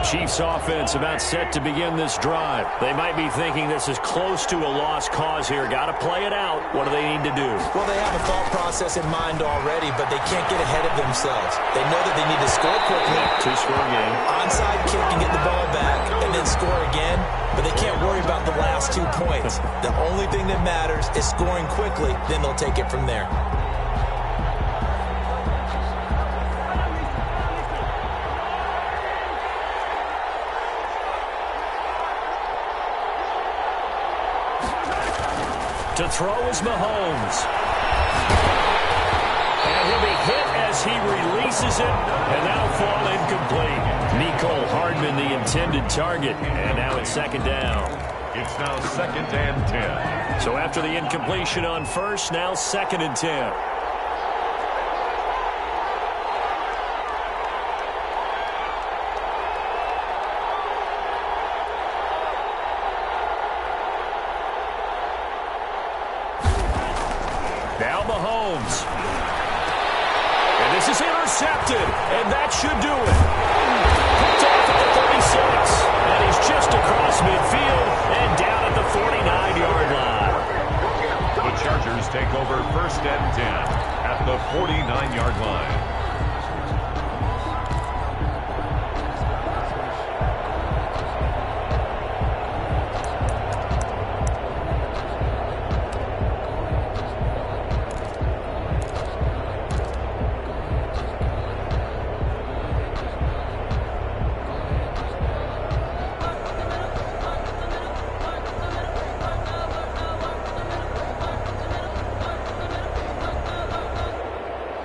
Chiefs offense about set to begin this drive. They might be thinking this is close to a lost cause here. Got to play it out. What do they need to do? Well, they have a thought process in mind already, but they can't get ahead of themselves. They know that they need to score quickly. Two-score game. Onside kick and get the ball back and then score again, but they can't worry about the last 2 points. The only thing that matters is scoring quickly, then they'll take it from there. To throw is Mahomes. And he'll be hit as he releases it, and that'll fall incomplete. Mecole Hardman, the intended target, and now it's second down. It's now 2nd and 10. So after the incompletion on first, now 2nd and 10. Now Mahomes. And this is intercepted, and that should do it. Picked off at the 36, and he's just across midfield and down at the 49-yard line. The Chargers take over 1st and 10 at the 49-yard line.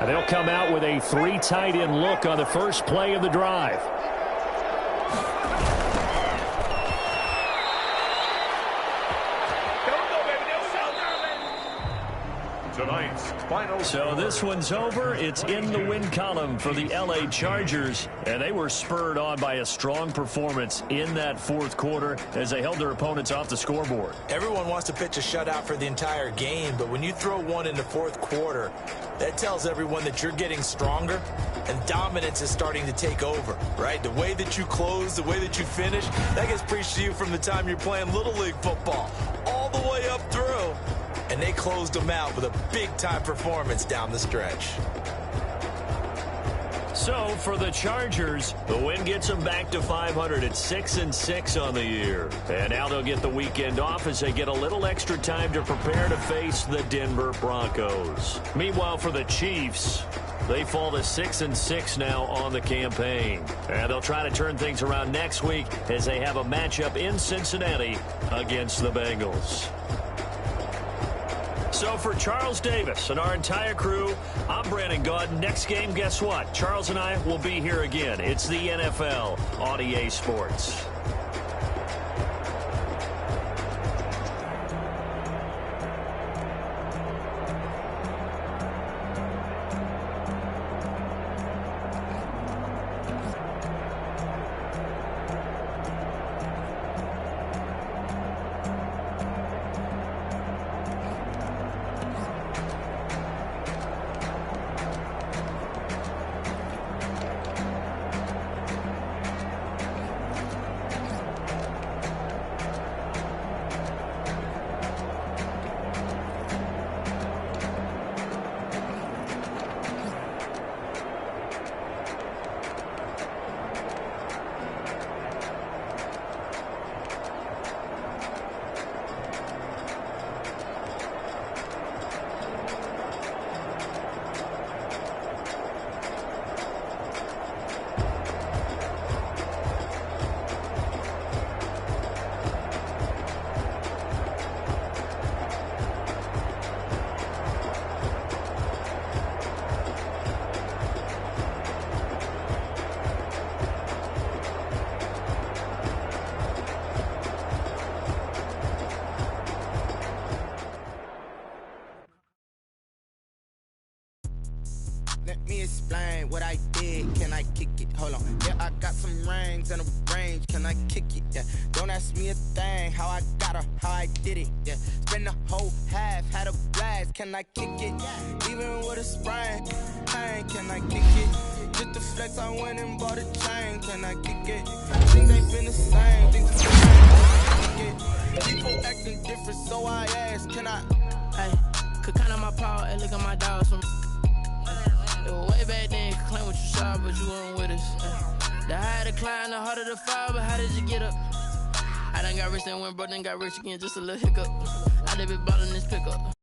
They'll come out with a 3 tight end look on the first play of the drive. Tonight's final. So this one's over. It's in the win column for the L.A. Chargers, and they were spurred on by a strong performance in that fourth quarter as they held their opponents off the scoreboard. Everyone wants to pitch a shutout for the entire game, but when you throw one in the fourth quarter, that tells everyone that you're getting stronger and dominance is starting to take over, right? The way that you close, the way that you finish, that gets preached to you from the time you're playing Little League football all the way up through. And they closed them out with a big-time performance down the stretch. So for the Chargers, the win gets them back to 500 at 6-6 on the year. And now they'll get the weekend off as they get a little extra time to prepare to face the Denver Broncos. Meanwhile, for the Chiefs, they fall to 6-6 now on the campaign. And they'll try to turn things around next week as they have a matchup in Cincinnati against the Bengals. So for Charles Davis and our entire crew, I'm Brandon Gaudin. Next game, guess what? Charles and I will be here again. It's the NFL on EA Sports. explain what I did. Can I kick it? Hold on. Yeah, I got some rings and a range. Can I kick it? Yeah. Don't ask me a thing. How I got her, how I did it. Yeah. Spend the whole half, had a blast. Can I kick it? Even with a sprain. Hey, can I kick it? Just the flex, I went and bought a chain. Can I kick it? Things ain't been the same. Things the same. People acting different, so I ask, can I? Hey, could count on my power and look at my dogs from. It was way back then, could claim what you saw, but you weren't with us. The higher the climb, the harder the fall, but how did you get up? I done got rich and went broke, then got rich again, just a little hiccup. I done been ballin' this pickup.